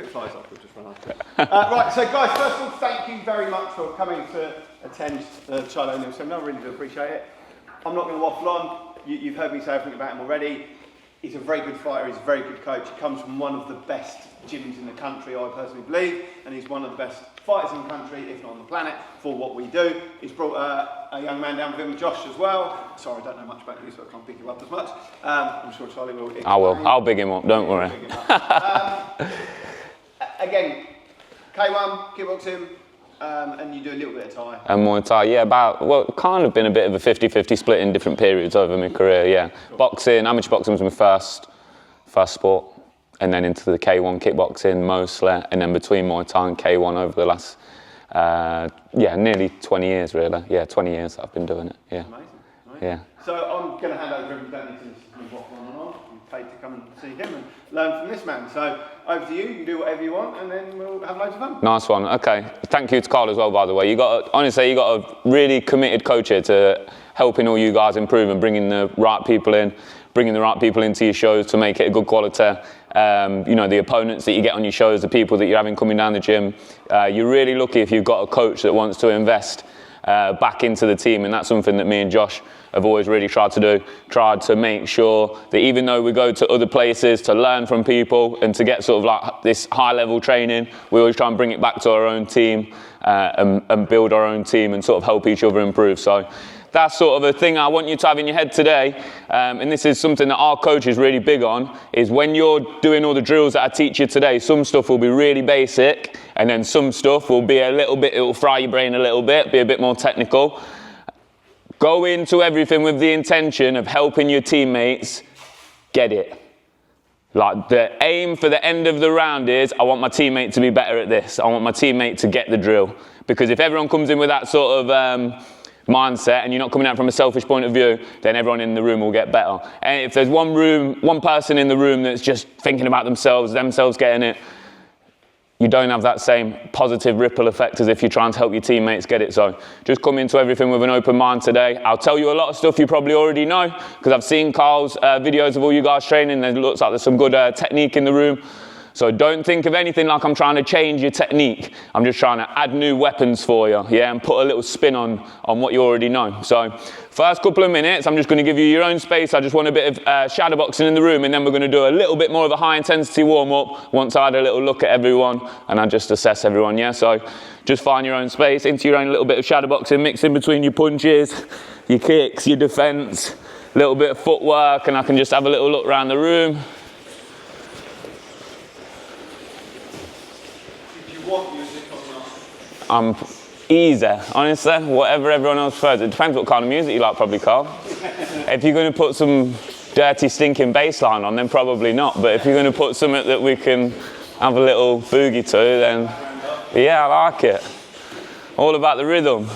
it flies off, we'll just run after. Right, so guys, first of all, thank you very much for coming to attend the Charlie O'Neill seminar. I really do appreciate it. I'm not going to waffle on. You've heard me say everything about him already. He's a very good fighter, he's a very good coach. He comes from one of the best gyms in the country, I personally believe, and he's one of the best fighters in the country, if not on the planet, for what we do. He's brought a young man down with him, Josh, as well. Sorry, I don't know much about you, so I can't pick you up as much. I'm sure Charlie will. I will. I'll big him up, don't worry. Again, K1, kickboxing, and you do a little bit of Thai. And Muay Thai, yeah, kind of been a bit of a 50-50 split in different periods over my career, yeah. Cool. Boxing, amateur boxing was my first sport, and then into the K1 kickboxing mostly, and then between Muay Thai and K1 over the last, nearly 20 years really. Yeah, 20 years I've been doing it, yeah. Amazing. Yeah. So I'm going to hand over him, you don't need to listen to me waffle on and on. You've paid to come and see him and learn from this man. So over to you, you can do whatever you want, and then we'll have loads of fun. Nice one, okay. Thank you to Carl as well, by the way. Honestly, you got a really committed coach here to helping all you guys improve and bringing the right people into your shows to make it a good quality. The opponents that you get on your shows, the people that you're having coming down the gym. You're really lucky if you've got a coach that wants to invest back into the team, and that's something that me and Josh have always really tried to do. Tried to make sure that even though we go to other places to learn from people and to get sort of like this high level training, we always try and bring it back to our own team and build our own team and sort of help each other improve. So that's sort of a thing I want you to have in your head today, and this is something that our coach is really big on, is when you're doing all the drills that I teach you today, some stuff will be really basic, and then some stuff will be it'll fry your brain a little bit, be a bit more technical. Go into everything with the intention of helping your teammates get it. Like the aim for the end of the round is, I want my teammate to be better at this. I want my teammate to get the drill. Because if everyone comes in with that sort of mindset and you're not coming out from a selfish point of view, then everyone in the room will get better. And if there's one person in the room that's just thinking about themselves getting it, you don't have that same positive ripple effect as if you're trying to help your teammates get it. So just come into everything with an open mind today. I'll tell you a lot of stuff you probably already know, because I've seen Carl's videos of all you guys training. It looks like there's some good technique in the room. So don't think of anything like I'm trying to change your technique. I'm just trying to add new weapons for you, yeah, and put a little spin on what you already know. So first couple of minutes, I'm just going to give you your own space. I just want a bit of shadow boxing in the room, and then we're going to do a little bit more of a high intensity warm up once I had a little look at everyone and I just assess everyone, yeah. So just find your own space, into your own little bit of shadow boxing, mix in between your punches, your kicks, your defense, a little bit of footwork, and I can just have a little look around the room. Want music or not? I'm easy, honestly, whatever everyone else prefers. It depends what kind of music you like, probably, Carl. If you're going to put some dirty, stinking bass line on, then probably not. But if you're going to put something that we can have a little boogie to, then yeah, I like it. All about the rhythm.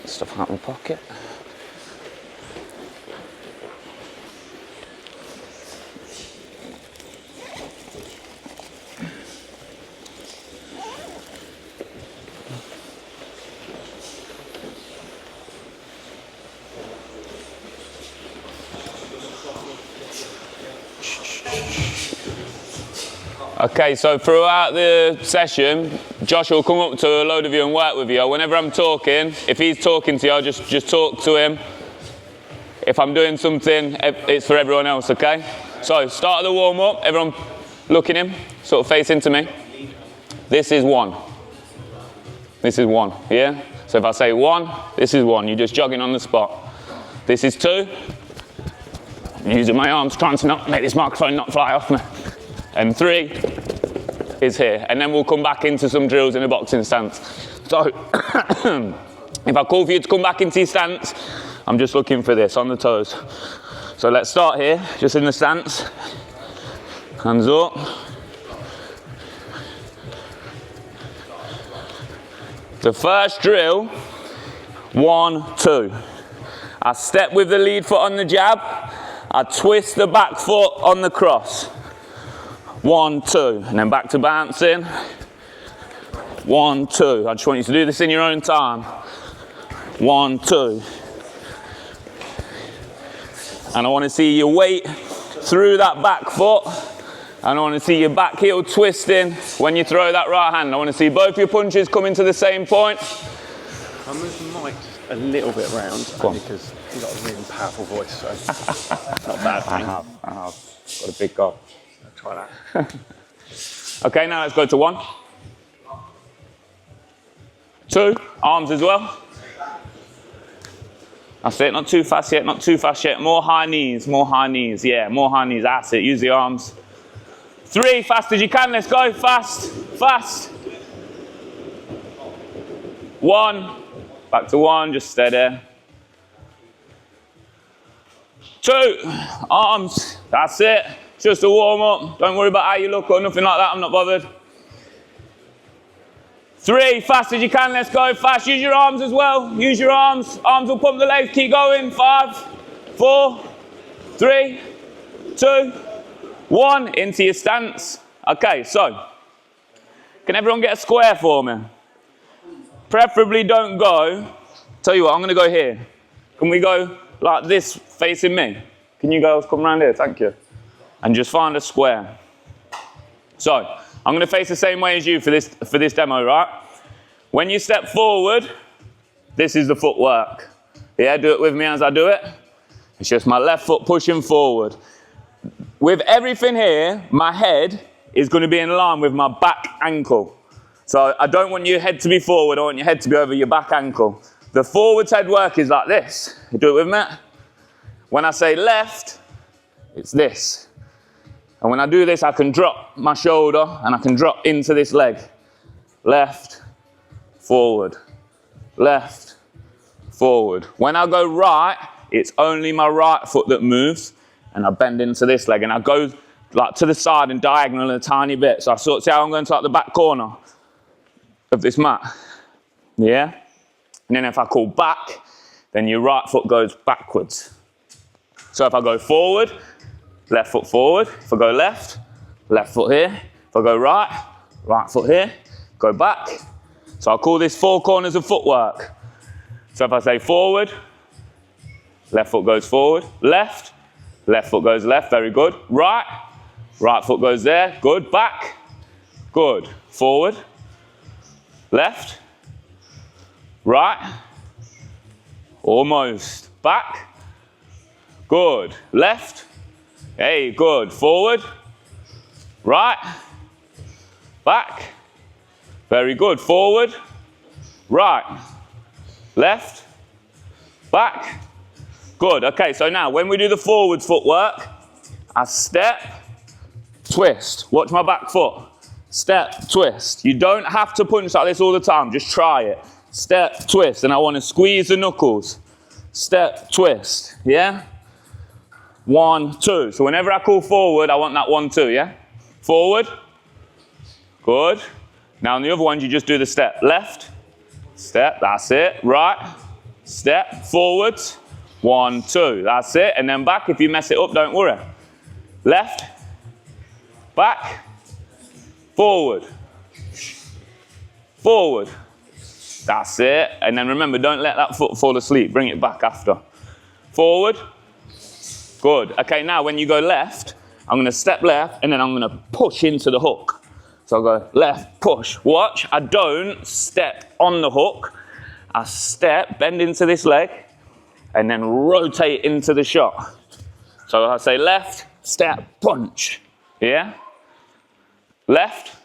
Stuff out in my pocket. Okay, so throughout the session, Josh will come up to a load of you and work with you. Whenever I'm talking, if he's talking to you, I'll just talk to him. If I'm doing something, it's for everyone else, okay? So, start of the warm-up, everyone look at him, sort of face into me. This is one. This is one, yeah? So if I say one, this is one. You're just jogging on the spot. This is two. I'm using my arms, trying to not make this microphone not fly off me. And three is here. And then we'll come back into some drills in a boxing stance. So, if I call for you to come back into your stance, I'm just looking for this, on the toes. So let's start here, just in the stance. Hands up. The first drill, 1, 2. I step with the lead foot on the jab. I twist the back foot on the cross. 1, 2, and then back to bouncing. 1, 2. I just want you to do this in your own time. 1, 2. And I want to see your weight through that back foot. And I want to see your back heel twisting when you throw that right hand. I want to see both your punches coming to the same point. I'll move the mic just a little bit around because you've got a really powerful voice, so it's not bad for me. I have. Got a big goal. I'll try that. Okay, now let's go to 1. 2, arms as well. That's it, not too fast yet, not too fast yet. More high knees, yeah, more high knees, that's it, use the arms. 3, fast as you can, let's go, fast, fast. 1, back to 1, just stay there. 2, arms, that's it, just a warm up. Don't worry about how you look or nothing like that, I'm not bothered. 3, fast as you can, let's go, fast. Use your arms as well, use your arms. Arms will pump the legs, keep going. 5, 4, 3, 2, 1, into your stance. Okay, so, can everyone get a square for me? Preferably don't go, tell you what, I'm gonna go here. Can we go like this, facing me? Can you girls come around here, thank you. And just find a square. So, I'm going to face the same way as you for this demo, right? When you step forward, this is the footwork. Yeah, do it with me as I do it. It's just my left foot pushing forward. With everything here, my head is going to be in line with my back ankle. So I don't want your head to be forward, I want your head to be over your back ankle. The forwards head work is like this. You do it with me? When I say left, it's this. And when I do this, I can drop my shoulder and I can drop into this leg. Left, forward, left, forward. When I go right, it's only my right foot that moves and I bend into this leg and I go like to the side and diagonal a tiny bit. So I sort of see how I'm going to like the back corner of this mat. Yeah? And then if I call back, then your right foot goes backwards. So if I go forward, left foot forward. If I go left, left foot here. If I go right, right foot here. Go back. So I'll call this 4 corners of footwork. So if I say forward, left foot goes forward. Left, left foot goes left. Very good. Right, right foot goes there. Good. Back. Good. Forward. Left. Right. Almost. Back. Good. Left. Hey, good. Forward. Right. Back. Very good. Forward. Right. Left. Back. Good. Okay, so now when we do the forwards footwork, I step, twist. Watch my back foot. Step, twist. You don't have to punch like this all the time. Just try it. Step, twist. And I want to squeeze the knuckles. Step, twist. Yeah? 1, 2. So whenever I call forward, I want that 1, 2, yeah? Forward. Good. Now on the other ones, you just do the step. Left. Step. That's it. Right. Step. Forwards. 1, 2. That's it. And then back. If you mess it up, don't worry. Left. Back. Forward. Forward. That's it. And then remember, don't let that foot fall asleep. Bring it back after. Forward. Good. Okay, now when you go left, I'm going to step left and then I'm going to push into the hook. So I'll go left, push. Watch, I don't step on the hook. I step, bend into this leg, and then rotate into the shot. So I say left, step, punch. Yeah? Left.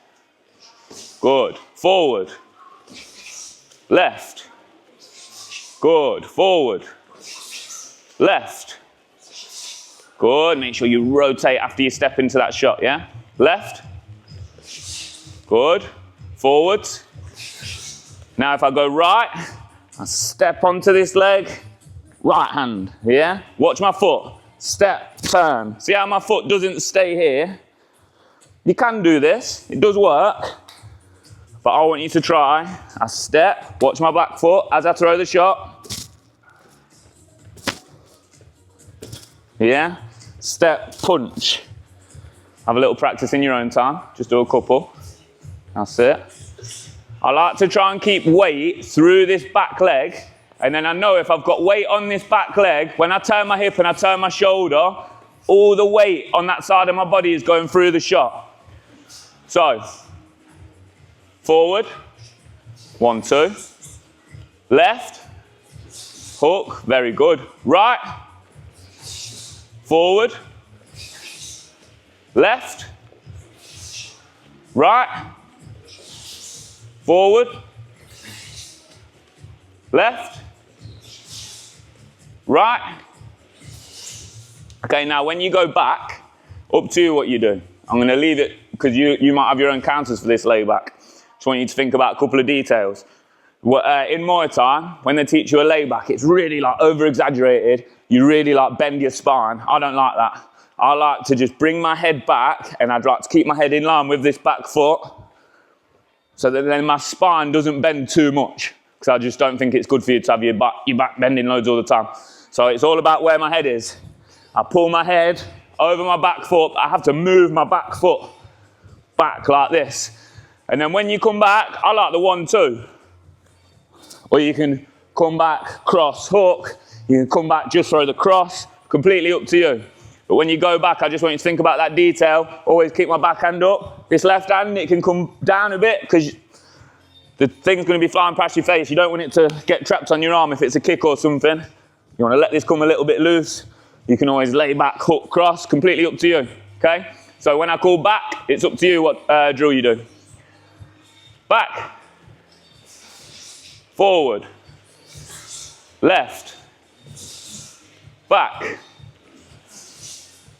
Good. Forward. Left. Good. Forward. Left. Good. Make sure you rotate after you step into that shot, yeah? Left. Good. Forwards. Now if I go right, I step onto this leg, right hand, yeah? Watch my foot. Step, turn. See how my foot doesn't stay here? You can do this. It does work. But I want you to try. I step, watch my back foot as I throw the shot. Yeah? step, punch. Have a little practice in your own time. Just do a couple. That's it. I like to try and keep weight through this back leg. And then I know if I've got weight on this back leg, when I turn my hip and I turn my shoulder, all the weight on that side of my body is going through the shot. So, forward, 1, 2. Left, hook, very good. Right, forward, left, right, forward, left, right. Okay, now when you go back, up to you what you do. I'm going to leave it because you might have your own counters for this layback. Just want you to think about a couple of details. In Muay Thai, when they teach you a layback, it's really like over-exaggerated. You really like bend your spine. I don't like that. I like to just bring my head back, and I'd like to keep my head in line with this back foot so that then my spine doesn't bend too much, because I just don't think it's good for you to have your back bending loads all the time. So it's all about where my head is. I pull my head over my back foot. I have to move my back foot back like this. And then when you come back, I like the 1, 2. Or you can come back, cross, hook. You can come back, just throw the cross. Completely up to you. But when you go back, I just want you to think about that detail. Always keep my backhand up. This left hand, it can come down a bit because the thing's going to be flying past your face. You don't want it to get trapped on your arm if it's a kick or something. You want to let this come a little bit loose. You can always lay back, hook, cross. Completely up to you. Okay? So when I call back, it's up to you what drill you do. Back. Forward, left, back,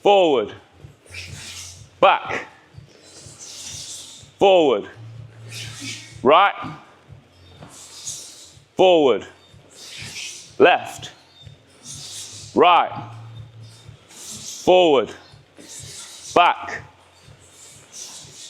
forward, back, forward, right, forward, left, right, forward, back.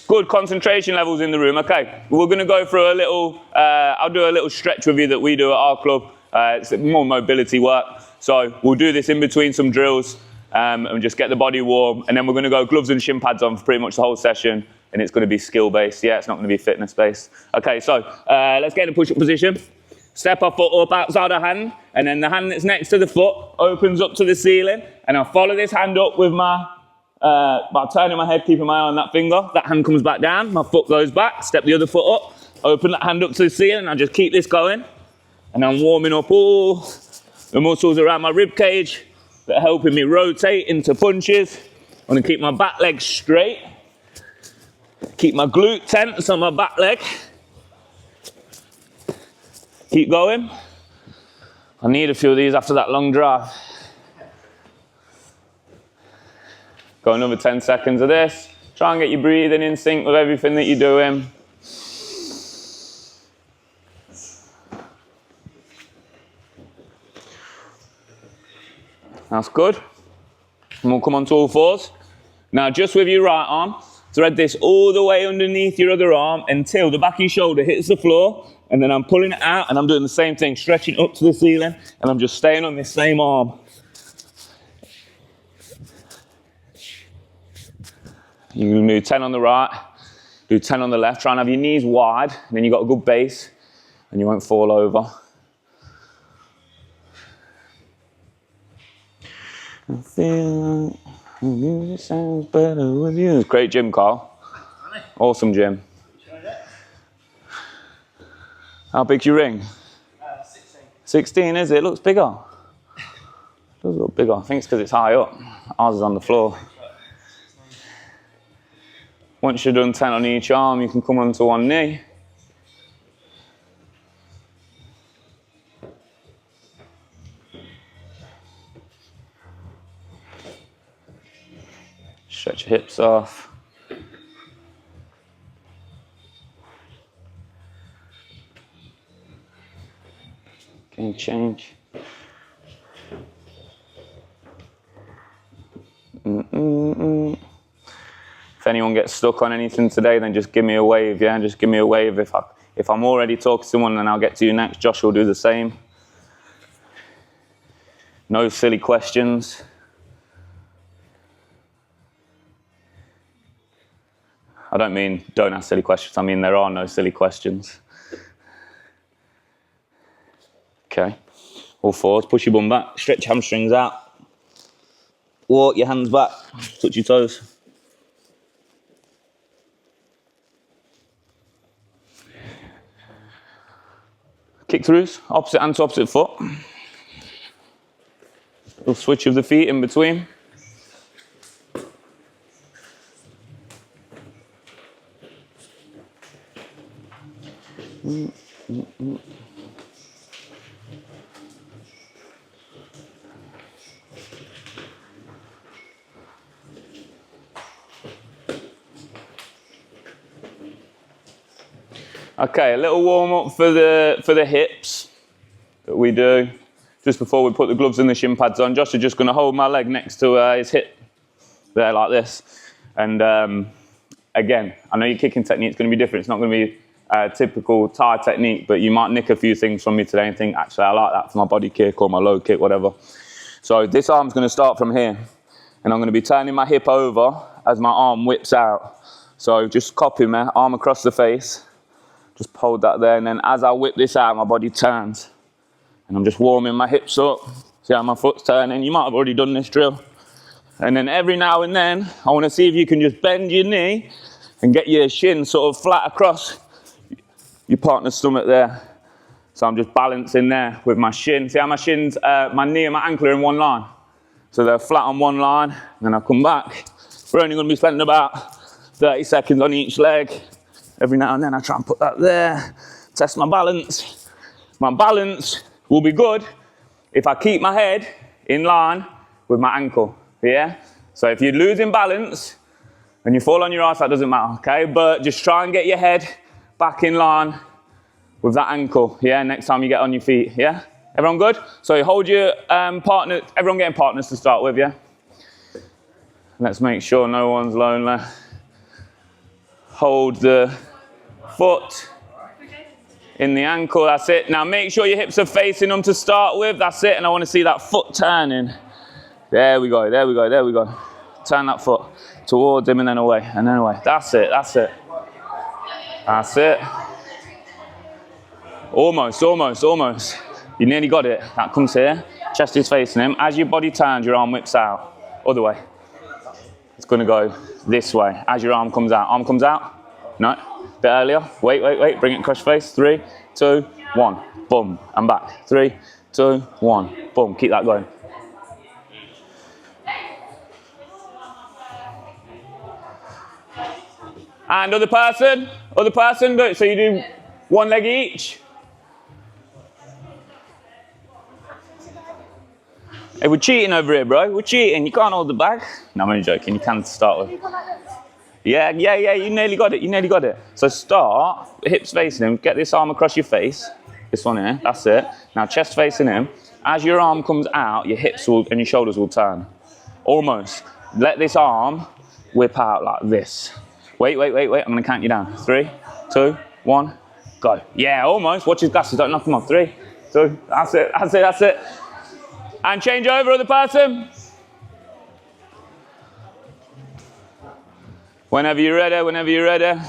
Good concentration levels in the room. Okay, we're going to go through a little, I'll do a little stretch with you that we do at our club. It's more mobility work. So we'll do this in between some drills and just get the body warm. And then we're going to go gloves and shin pads on for pretty much the whole session. And it's going to be skill-based. Yeah, it's not going to be fitness-based. Okay, so let's get in a push-up position. Step our foot up outside our hand. And then the hand that's next to the foot opens up to the ceiling. And I'll follow this hand up with my by turning my head, keeping my eye on that finger. That hand comes back down, my foot goes back, step the other foot up, open that hand up to the ceiling, I just keep this going. And I'm warming up all the muscles around my rib cage that are helping me rotate into punches. I want to keep my back leg straight. Keep my glute tense on my back leg. Keep going. I need a few of these after that long drive. Go another 10 seconds of this. Try and get your breathing in sync with everything that you're doing. That's good. And we'll come on to all fours. Now just with your right arm, thread this all the way underneath your other arm until the back of your shoulder hits the floor. And then I'm pulling it out and I'm doing the same thing, stretching up to the ceiling. And I'm just staying on this same arm. You can do 10 on the right, do 10 on the left. Try and have your knees wide, and then you've got a good base, and you won't fall over. I feel like music sounds better with you. Great gym, Carl. Awesome gym. How big's your ring? 16. 16, is it? It looks bigger. It does look bigger. I think it's because it's high up. Ours is on the floor. Once you're done 10 on each arm, you can come onto one knee. Stretch your hips off. Can you change? If anyone gets stuck on anything today, then just give me a wave, yeah? Just give me a wave. If I'm already talking to someone, then I'll get to you next. Josh will do the same. No silly questions. I don't mean don't ask silly questions. I mean there are no silly questions. Okay. All fours. Push your bum back. Stretch your hamstrings out. Walk your hands back. Touch your toes. Kick throughs. Opposite hand to opposite foot. Little switch of the feet in between. Okay, a little warm up for the hips that we do just before we put the gloves and the shin pads on. Josh is just going to hold my leg next to his hip there like this. And again, I know your kicking technique is going to be different. It's not going to be a typical Thai technique, but you might nick a few things from me today and think, actually, I like that for my body kick or my low kick, whatever. So this arm's going to start from here. And I'm going to be turning my hip over as my arm whips out. So just copy me, arm across the face. Just hold that there, and then as I whip this out, my body turns. And I'm just warming my hips up. See how my foot's turning? You might have already done this drill. And then every now and then, I want to see if you can just bend your knee and get your shin sort of flat across your partner's stomach there. So I'm just balancing there with my shin. See how my shins, my knee and my ankle are in one line? So they're flat on one line, and then I come back. We're only going to be spending about 30 seconds on each leg. Every now and then I try and put that there, test my balance. My balance will be good if I keep my head in line with my ankle, yeah? So if you're losing balance and you fall on your ass, that doesn't matter, okay? But just try and get your head back in line with that ankle, yeah? Next time you get on your feet, yeah? Everyone good? So you hold your partner, everyone getting partners to start with, yeah? Let's make sure no one's lonely. Hold the foot in the ankle, that's it. Now make sure your hips are facing them to start with, that's it. And I want to see that foot turning. There we go, there we go, there we go. Turn that foot towards him and then away, and then away. That's it, that's it. That's it. Almost, almost, almost. You nearly got it. That comes here, chest is facing him. As your body turns, your arm whips out. Other way. It's going to go this way. As your arm comes out. No. Bit earlier. Wait, wait, wait. Bring it across your face. 3, 2, 1. Boom. And back. 3, 2, 1. Boom. Keep that going. And other person. So you do one leg each. Hey, we're cheating over here, bro. We're cheating. You can't hold the bag. No, I'm only joking. You can start with. Yeah, you nearly got it, So start, hips facing him, get this arm across your face. This one here, that's it. Now chest facing him. As your arm comes out, your hips will, and your shoulders will turn. Almost. Let this arm whip out like this. Wait. I'm gonna count you down. 3, 2, 1, go. Yeah, almost. Watch his glasses, don't knock him off. 3, 2, that's it. And change over, other person. Whenever you're ready.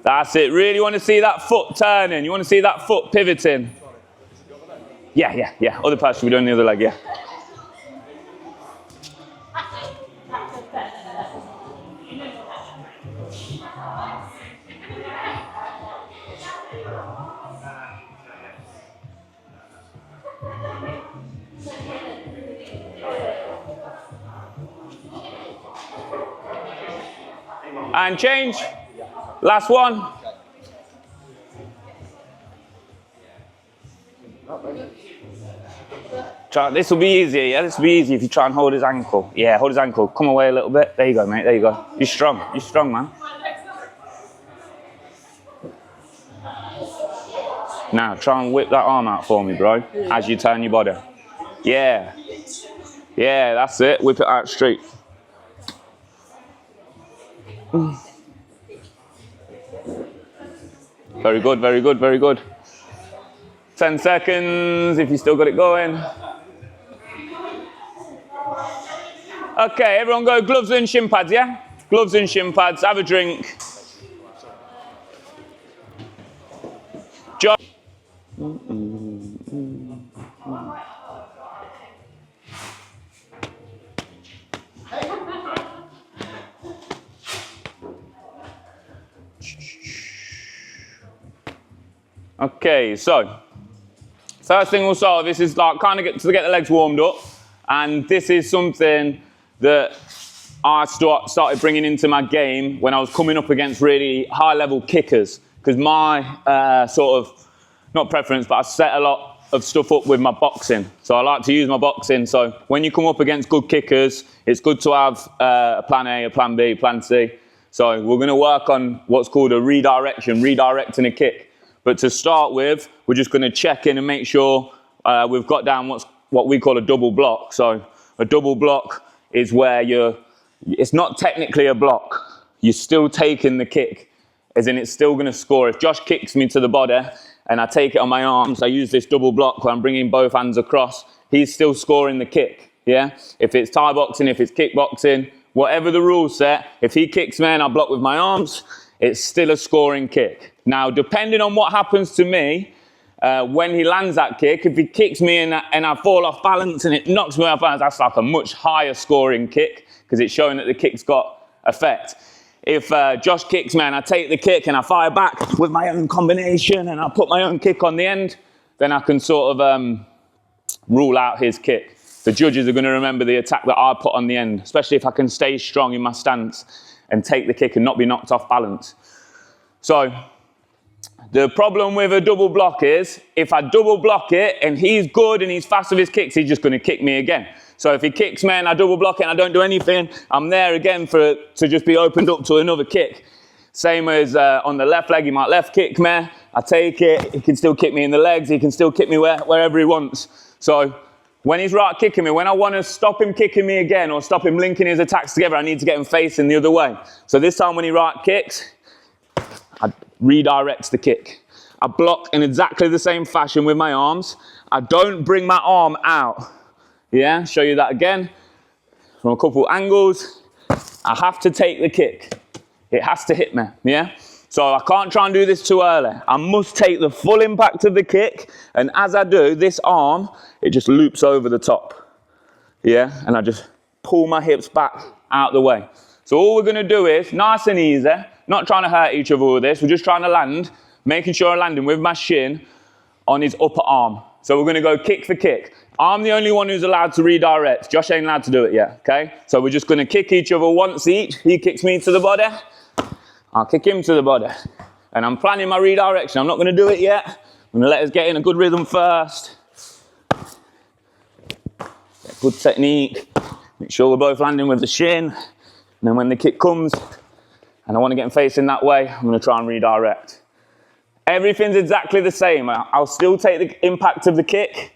That's it. Really want to see that foot turning. You want to see that foot pivoting. Yeah. Other person, we're doing the other leg, yeah. And change. Last one. This will be easier, yeah? This will be easy if you try and hold his ankle. Yeah, hold his ankle. Come away a little bit. There you go, mate. There you go. You're strong, man. Now, try and whip that arm out for me, bro, as you turn your body. Yeah, that's it. Whip it out straight. Very good. 10 seconds if you still got it going. Okay, everyone go gloves and shin pads, yeah? gloves and shin pads, have a drink. Okay, so first thing we'll start with, this is like kind of to get the legs warmed up, and this is something that I started bringing into my game when I was coming up against really high level kickers, because my sort of, not preference, but I set a lot of stuff up with my boxing. So I like to use my boxing. So when you come up against good kickers, it's good to have a plan A, a plan B, plan C. So we're going to work on what's called a redirection, redirecting a kick. But to start with, we're just going to check in and make sure we've got down what we call a double block. So a double block is where it's not technically a block. You're still taking the kick, as in it's still going to score. If Josh kicks me to the body and I take it on my arms, I use this double block where I'm bringing both hands across, he's still scoring the kick, yeah? If it's Thai boxing, if it's kickboxing, whatever the rules set, if he kicks me and I block with my arms, it's still a scoring kick. Now, depending on what happens to me, when he lands that kick, if he kicks me and I fall off balance and it knocks me off balance, that's like a much higher scoring kick, because it's showing that the kick's got effect. If Josh kicks me and I take the kick and I fire back with my own combination and I put my own kick on the end, then I can sort of rule out his kick. The judges are going to remember the attack that I put on the end, especially if I can stay strong in my stance and take the kick and not be knocked off balance. So the problem with a double block is, if I double block it and he's good and he's fast with his kicks, he's just going to kick me again. So if he kicks me and I double block it and I don't do anything, I'm there again to just be opened up to another kick. Same as on the left leg, he might left kick me, I take it, he can still kick me in the legs, he can still kick me wherever he wants. So when he's right kicking me, when I want to stop him kicking me again or stop him linking his attacks together, I need to get him facing the other way. So this time when he right kicks, I redirect the kick. I block in exactly the same fashion with my arms. I don't bring my arm out. Yeah, show you that again from a couple angles. I have to take the kick. It has to hit me, yeah? So I can't try and do this too early. I must take the full impact of the kick, and as I do, this arm, it just loops over the top, yeah? And I just pull my hips back out the way. So all we're gonna do is, nice and easy, not trying to hurt each other with this, we're just trying to land, making sure I'm landing with my shin on his upper arm. So we're gonna go kick for kick. I'm the only one who's allowed to redirect. Josh ain't allowed to do it yet, okay? So we're just gonna kick each other once each. He kicks me to the body, I'll kick him to the body. And I'm planning my redirection. I'm not gonna do it yet. I'm gonna let us get in a good rhythm first. Get good technique. Make sure we're both landing with the shin. And then when the kick comes, and I wanna get him facing that way, I'm gonna try and redirect. Everything's exactly the same. I'll still take the impact of the kick.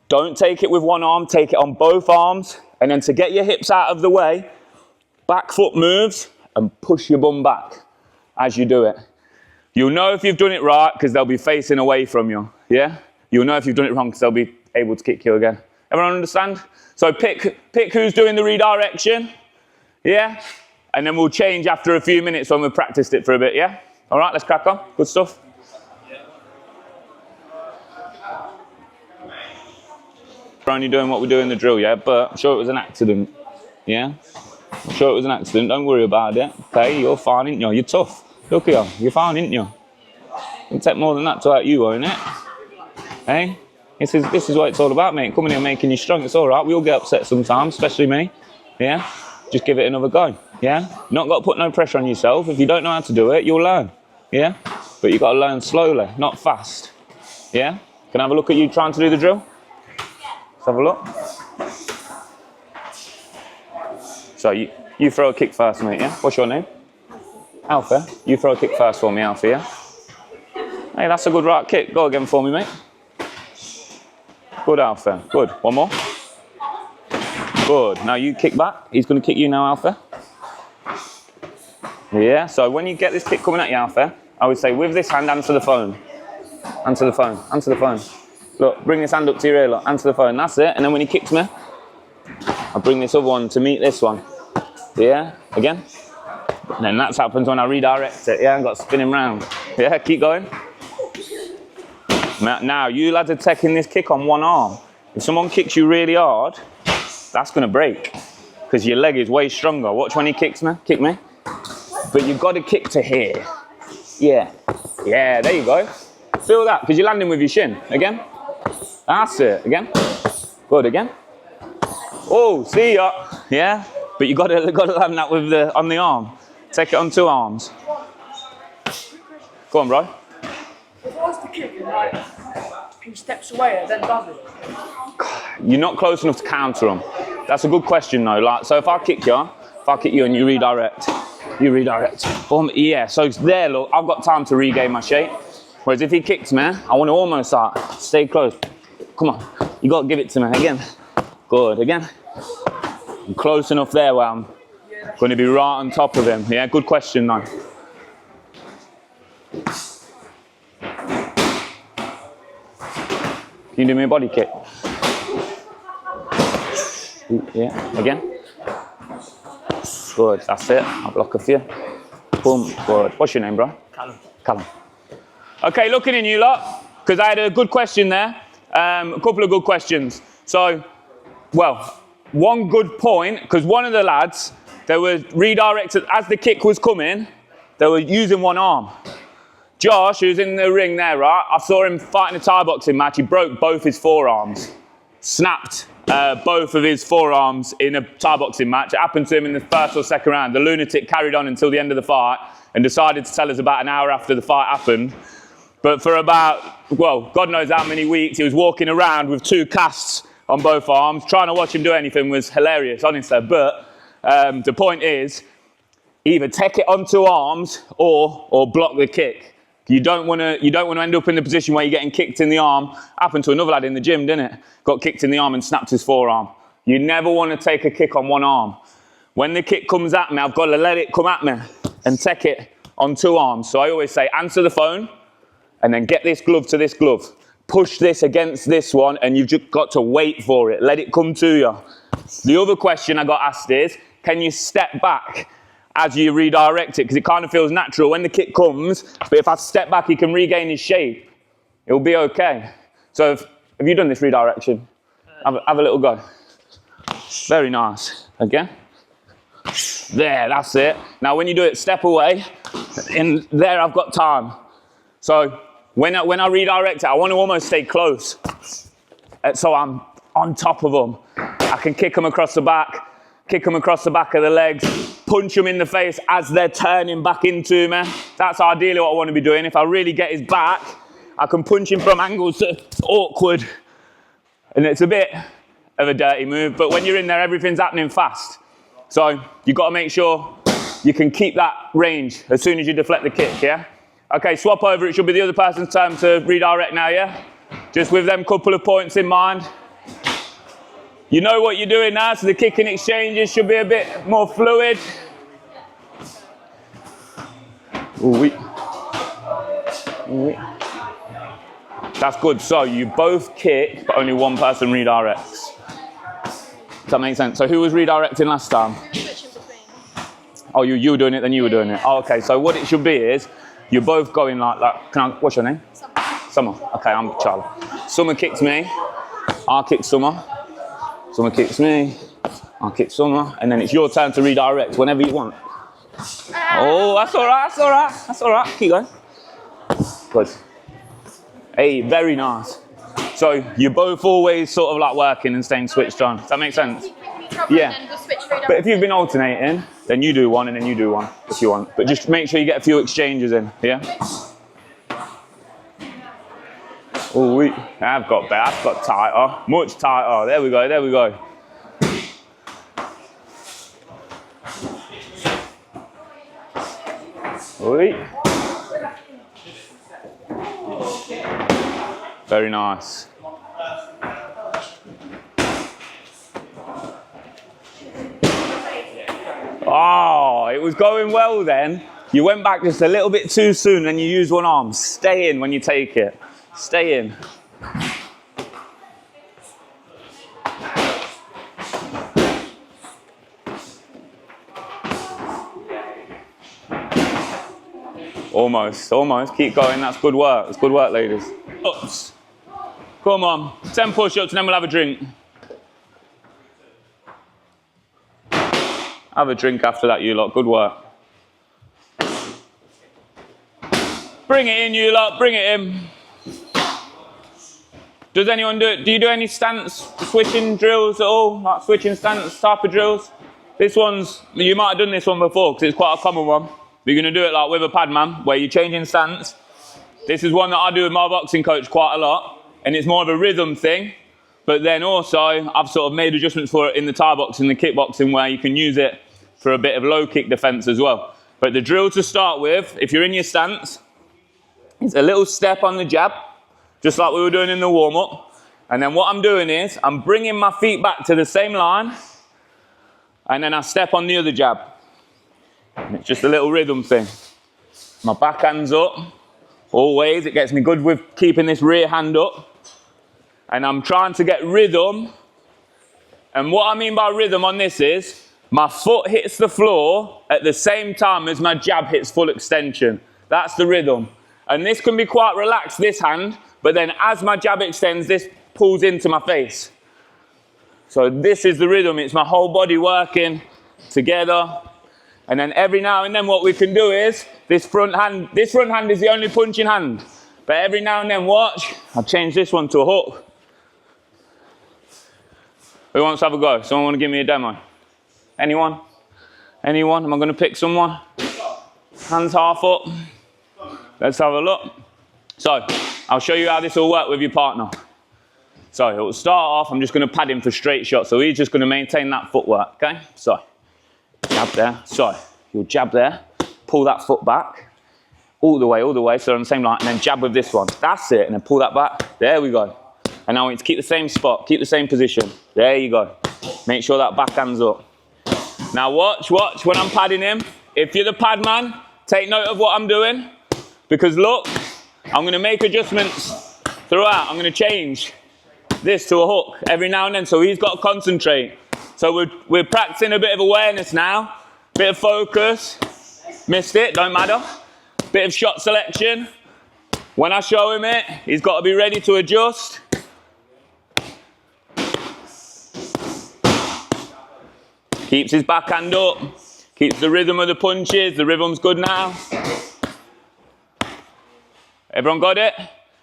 Don't take it with one arm, take it on both arms. And then to get your hips out of the way, back foot moves and push your bum back as you do it. You'll know if you've done it right because they'll be facing away from you, yeah? You'll know if you've done it wrong because they'll be able to kick you again. Everyone understand? So pick who's doing the redirection, yeah? And then we'll change after a few minutes when we've practiced it for a bit, yeah? All right, let's crack on. Good stuff. We're only doing what we do in the drill, yeah? But I'm sure it was an accident, yeah? I'm sure it was an accident. Don't worry about it. Okay, you're fine, ain't you? You're tough. Look at you. You're fine, ain't you? It'll take more than that to hurt you, won't it? Hey? This is what it's all about, mate. Coming here making you strong. It's all right. We all get upset sometimes, especially me. Yeah? Just give it another go. Yeah? Not got to put no pressure on yourself. If you don't know how to do it, you'll learn. Yeah? But you've got to learn slowly, not fast. Yeah? Can I have a look at you trying to do the drill? Let's have a look. So you throw a kick first, mate, yeah? What's your name? Alpha. You throw a kick first for me, Alpha, yeah? Hey, that's a good right kick. Go again for me, mate. Good, Alpha. Good. One more. Good. Now you kick back. He's going to kick you now, Alpha. Yeah, so when you get this kick coming at you, Alpha, I would say with this hand, answer the phone. Answer the phone. Answer the phone. Look, bring this hand up to your ear, look. Answer the phone. That's it. And then when he kicks me, I'll bring this other one to meet this one. Yeah? Again. And then that happens when I redirect it. Yeah, I've got to spin him round. Yeah, keep going. Now, you lads are taking this kick on one arm. If someone kicks you really hard, that's going to break. Because your leg is way stronger. Watch when he kicks me. Kick me. But you've got to kick to here. Yeah. Yeah, there you go. Feel that, because you're landing with your shin. Again. That's it. Again. Good. Again. Oh, see ya. Yeah. But you got to land that with on the arm. Take it on 2 arms. Go on, bro. If I was to kick and like he steps away and then does it. You're not close enough to counter them. That's a good question though. Like, so if I kick you and you redirect. Boom, yeah, so it's there, look, I've got time to regain my shape. Whereas if he kicks me, I want to almost like, stay close. Come on, you got to give it to me, again. Good, again. I'm close enough there where I'm going to be right on top of him. Yeah, good question though. Can you do me a body kick? Yeah, again. Good, that's it. I'll block a few. Boom, good. What's your name, bro? Callum. Okay, looking in you lot, because I had a good question there. A couple of good questions. So, well, one good point, because one of the lads, they were redirected, as the kick was coming, they were using one arm. Josh, who's in the ring there, right? I saw him fighting a Thai boxing match. He broke both his forearms. Snapped both of his forearms in a Thai boxing match. It happened to him in the first or second round. The lunatic carried on until the end of the fight and decided to tell us about an hour after the fight happened. But for about, well, God knows how many weeks, he was walking around with 2 casts on both arms. Trying to watch him do anything was hilarious, honestly. But the point is, either take it on 2 arms or block the kick. You don't want to end up in the position where you're getting kicked in the arm. Happened to another lad in the gym, didn't it? Got kicked in the arm and snapped his forearm. You never want to take a kick on one arm. When the kick comes at me, I've got to let it come at me and take it on 2 arms. So I always say, answer the phone and then get this glove to this glove. Push this against this one and you've just got to wait for it. Let it come to you. The other question I got asked is, can you step back as you redirect it? Because it kind of feels natural when the kick comes, but if I step back, he can regain his shape. It'll be okay. So have you done this redirection? Have a little go. Very nice. Again. There, that's it. Now when you do it, step away. In there, I've got time. So when I redirect it, I want to almost stay close. So I'm on top of them. I can kick them across the back of the legs, punch him in the face as they're turning back into me. That's ideally what I want to be doing. If I really get his back, I can punch him from angles that's awkward. And it's a bit of a dirty move, but when you're in there, everything's happening fast. So you've got to make sure you can keep that range as soon as you deflect the kick, yeah? Okay, swap over. It should be the other person's turn to redirect now, yeah? Just with them couple of points in mind. You know what you're doing now, so the kicking exchanges should be a bit more fluid. Ooh-wee. Ooh-wee. That's good. So you both kick, but only one person redirects. Does that make sense? So who was redirecting last time? Oh, you were doing it, then you were doing it. Oh, okay, so what it should be is, you're both going like that. What's your name? Summer. Okay, I'm Charlie. Summer kicks me, I kick Summer. Summer kicks me, I kick Summer, and then it's your turn to redirect whenever you want. Oh, that's all right. Keep going. Good. Hey, very nice. So you're both always sort of like working and staying switched on. Does that make sense? Yeah. But if you've been alternating, then you do one and then you do one if you want. But just make sure you get a few exchanges in, yeah? Oh, I've got tighter, much tighter. There we go. Oi. Very nice. Oh, it was going well then. You went back just a little bit too soon and you used one arm. Stay in when you take it. Stay in. Almost, almost. Keep going. That's good work. That's good work, ladies. Ups. Come on. 10 push-ups and then we'll have a drink. Have a drink after that, you lot. Good work. Bring it in, you lot. Bring it in. Does anyone do it? Do you do any stance switching drills at all? Like switching stance type of drills? This one's, you might have done this one before because it's quite a common one. You're going to do it like with a pad man where you're changing stance. This is one that I do with my boxing coach quite a lot. And it's more of a rhythm thing. But then also, I've sort of made adjustments for it in the Thai boxing, the kickboxing, where you can use it for a bit of low kick defense as well. But the drill to start with, if you're in your stance, is a little step on the jab, just like we were doing in the warm-up. And then what I'm doing is, I'm bringing my feet back to the same line, and then I step on the other jab. And it's just a little rhythm thing. My backhand's up, always. It gets me good with keeping this rear hand up. And I'm trying to get rhythm. And what I mean by rhythm on this is, my foot hits the floor at the same time as my jab hits full extension. That's the rhythm. And this can be quite relaxed, this hand, but then as my jab extends, this pulls into my face. So this is the rhythm. It's my whole body working together. And then every now and then what we can do is, this front hand is the only punching hand. But every now and then, watch, I'll change this one to a hook. Who wants to have a go? Someone want to give me a demo? Anyone? Anyone? Am I going to pick someone? Hands half up. Let's have a look. So, I'll show you how this will work with your partner. So, it will start off, I'm just going to pad him for straight shots. So, he's just going to maintain that footwork, okay? So, jab there. So, you'll jab there, pull that foot back, all the way, so on the same line, and then jab with this one. That's it, and then pull that back. There we go. And now we need to keep the same spot, keep the same position. There you go. Make sure that backhand's up. Now watch, when I'm padding him. If you're the pad man, take note of what I'm doing. Because look, I'm going to make adjustments throughout. I'm going to change this to a hook every now and then. So he's got to concentrate. So we're practicing a bit of awareness now. Bit of focus. Missed it, don't matter. Bit of shot selection. When I show him it, he's got to be ready to adjust. Keeps his backhand up. Keeps the rhythm of the punches. The rhythm's good now. Everyone got it?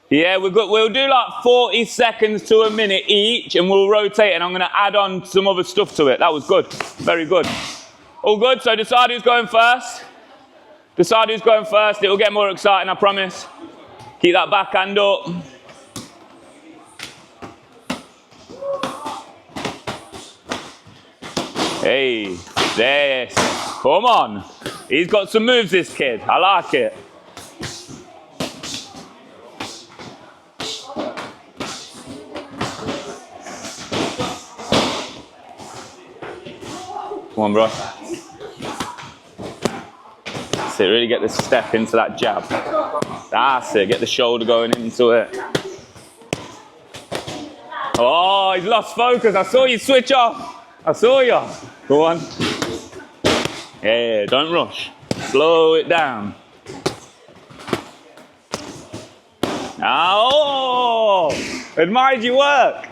Yeah, we'll do like 40 seconds to a minute each and we'll rotate and I'm going to add on some other stuff to it. That was good. Very good. All good? So decide who's going first. Decide who's going first. It will get more exciting, I promise. Keep that backhand up. Hey, this. Come on. He's got some moves, this kid. I like it. Come on, bro. That's it. Really get the step into that jab. That's it. Get the shoulder going into it. Oh, he's lost focus. I saw you switch off. I saw you. Go on. Yeah, don't rush. Slow it down. Oh, admired your work.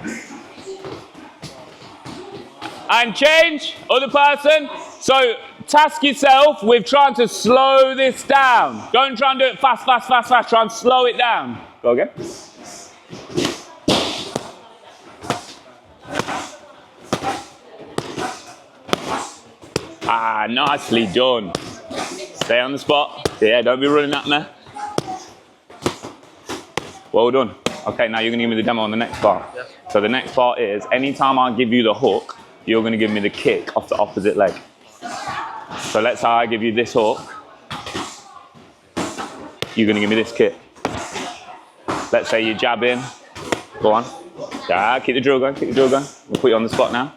And change, other person. So task yourself with trying to slow this down. Don't try and do it fast. Try and slow it down. Go again. Ah, nicely done. Stay on the spot. Yeah, don't be running at me. Well done. Okay, now you're going to give me the demo on the next part. Yeah. So the next part is, anytime I give you the hook, you're going to give me the kick off the opposite leg. So let's say I give you this hook. You're going to give me this kick. Let's say you jab in. Go on. Yeah, keep the drill going, keep the drill going. We'll put you on the spot now.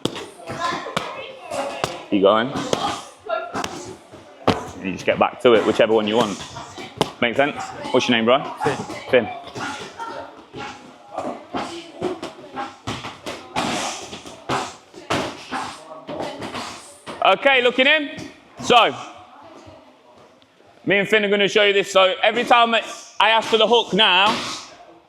Keep going. And you just get back to it, whichever one you want. Make sense? What's your name, bro? Finn. Finn. Okay, looking in. So, Me and Finn are going to show you this. So every time I ask for the hook now,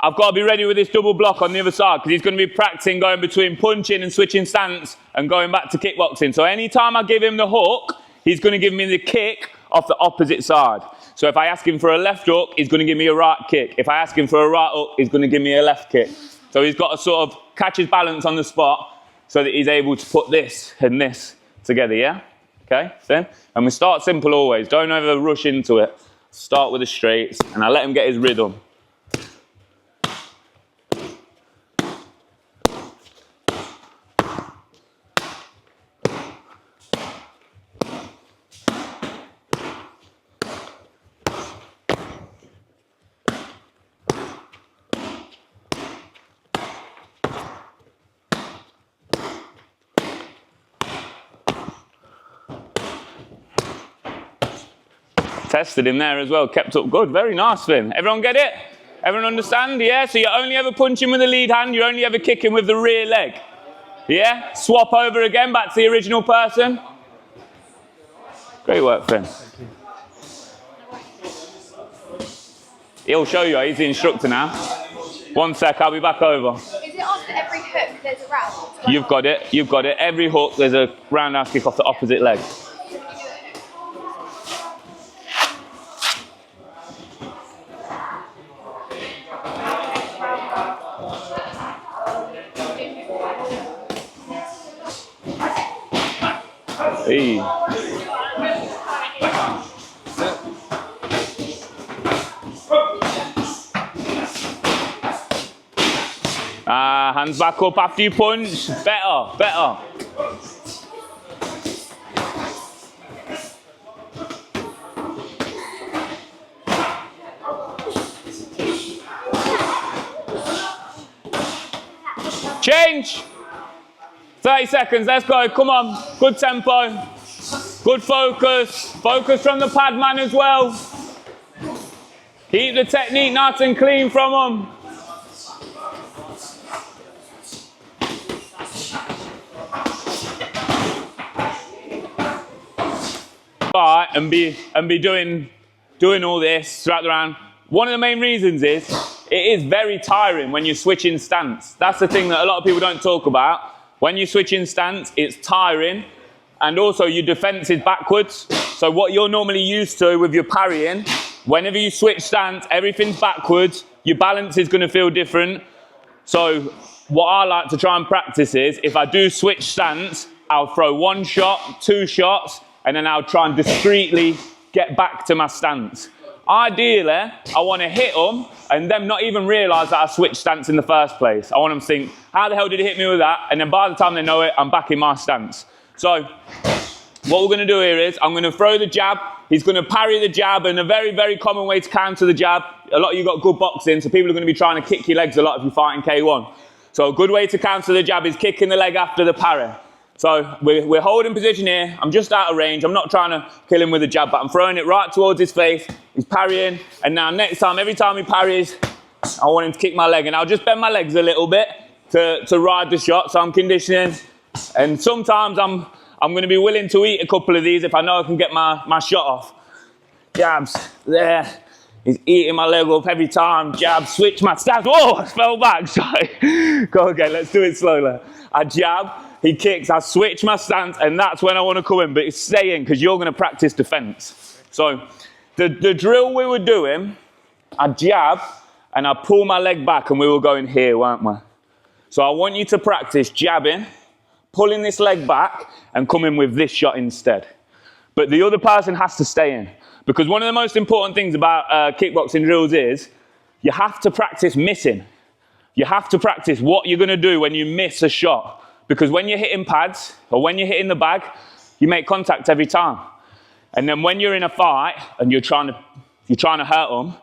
I've got to be ready with this double block on the other side because he's going to be practicing going between punching and switching stance and going back to kickboxing. So anytime I give him the hook, he's going to give me the kick off the opposite side. So if I ask him for a left hook, he's going to give me a right kick. If I ask him for a right hook, he's going to give me a left kick. So he's got to sort of catch his balance on the spot so that he's able to put this and this together, yeah? Okay, Finn? And we start simple always. Don't ever rush into it. Start with the straights, and I let him get his rhythm. Tested him there as well, kept up good. Very nice, Finn. Everyone get it? Everyone understand? Yeah? So you're only ever punching with the lead hand, you're only ever kicking with the rear leg. Yeah? Swap over again, back to the original person. Great work, Finn. He'll show you, he's the instructor now. 1 sec, I'll be back over. Is it after every hook there's a round? You've got it, you've got it. Every hook, there's a roundhouse kick off the opposite leg. Hey. Hands back up after you punch. Better, better. Change. 30 seconds, let's go, come on. Good tempo, good focus. Focus from the pad man as well. Keep the technique nice and clean from them. Right, and be doing all this throughout the round. One of the main reasons is, it is very tiring when you're switching stance. That's the thing that a lot of people don't talk about. When you switch in stance, it's tiring, and also your defense is backwards. So what you're normally used to with your parrying, whenever you switch stance, everything's backwards, your balance is going to feel different. So what I like to try and practice is, if I do switch stance, I'll throw 1 shot, 2 shots, and then I'll try and discreetly get back to my stance. Ideally, I want to hit them and them not even realise that I switched stance in the first place. I want them to think, how the hell did he hit me with that? And then by the time they know it, I'm back in my stance. So what we're going to do here is, I'm going to throw the jab. He's going to parry the jab, and a very, very common way to counter the jab. A lot of you got good boxing, so people are going to be trying to kick your legs a lot if you're fighting K1. So a good way to counter the jab is kicking the leg after the parry. So we're holding position here. I'm just out of range. I'm not trying to kill him with a jab, but I'm throwing it right towards his face. He's parrying. And now next time, every time he parries, I want him to kick my leg. And I'll just bend my legs a little bit to ride the shot. So I'm conditioning. And sometimes I'm going to be willing to eat a couple of these if I know I can get my shot off. Jabs, there. He's eating my leg up every time. Jab, switch my stance. Whoa, I fell back. Sorry. Go again, let's do it slowly. I jab. He kicks, I switch my stance, and that's when I want to come in. But it's staying, because you're going to practice defense. So the drill we were doing, I jab, and I pull my leg back, and we were going here, weren't we? So I want you to practice jabbing, pulling this leg back, and coming with this shot instead. But the other person has to stay in. Because one of the most important things about kickboxing drills is, you have to practice missing. You have to practice what you're going to do when you miss a shot. Because when you're hitting pads, or when you're hitting the bag, you make contact every time. And then when you're in a fight, and you're trying to hurt them,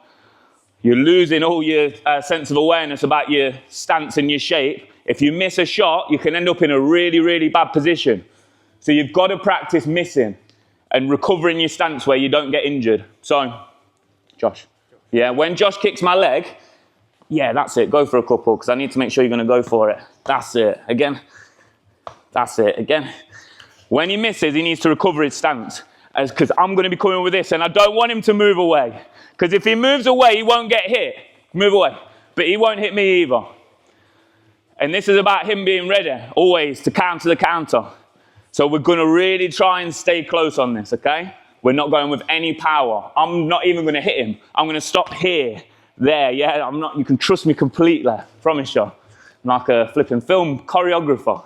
you're losing all your sense of awareness about your stance and your shape. If you miss a shot, you can end up in a really, really bad position. So you've got to practice missing and recovering your stance where you don't get injured. So, Josh. Yeah, when Josh kicks my leg, yeah, that's it. Go for a couple, because I need to make sure you're going to go for it. That's it. Again. That's it. Again. When he misses, he needs to recover his stance. because I'm going to be coming with this, and I don't want him to move away. Because if he moves away, he won't get hit. Move away. But he won't hit me either. And this is about him being ready, always, to counter the counter. So we're going to really try and stay close on this, okay? We're not going with any power. I'm not even going to hit him. I'm going to stop here, there, yeah? You can trust me completely, I promise you. I'm like a flipping film choreographer.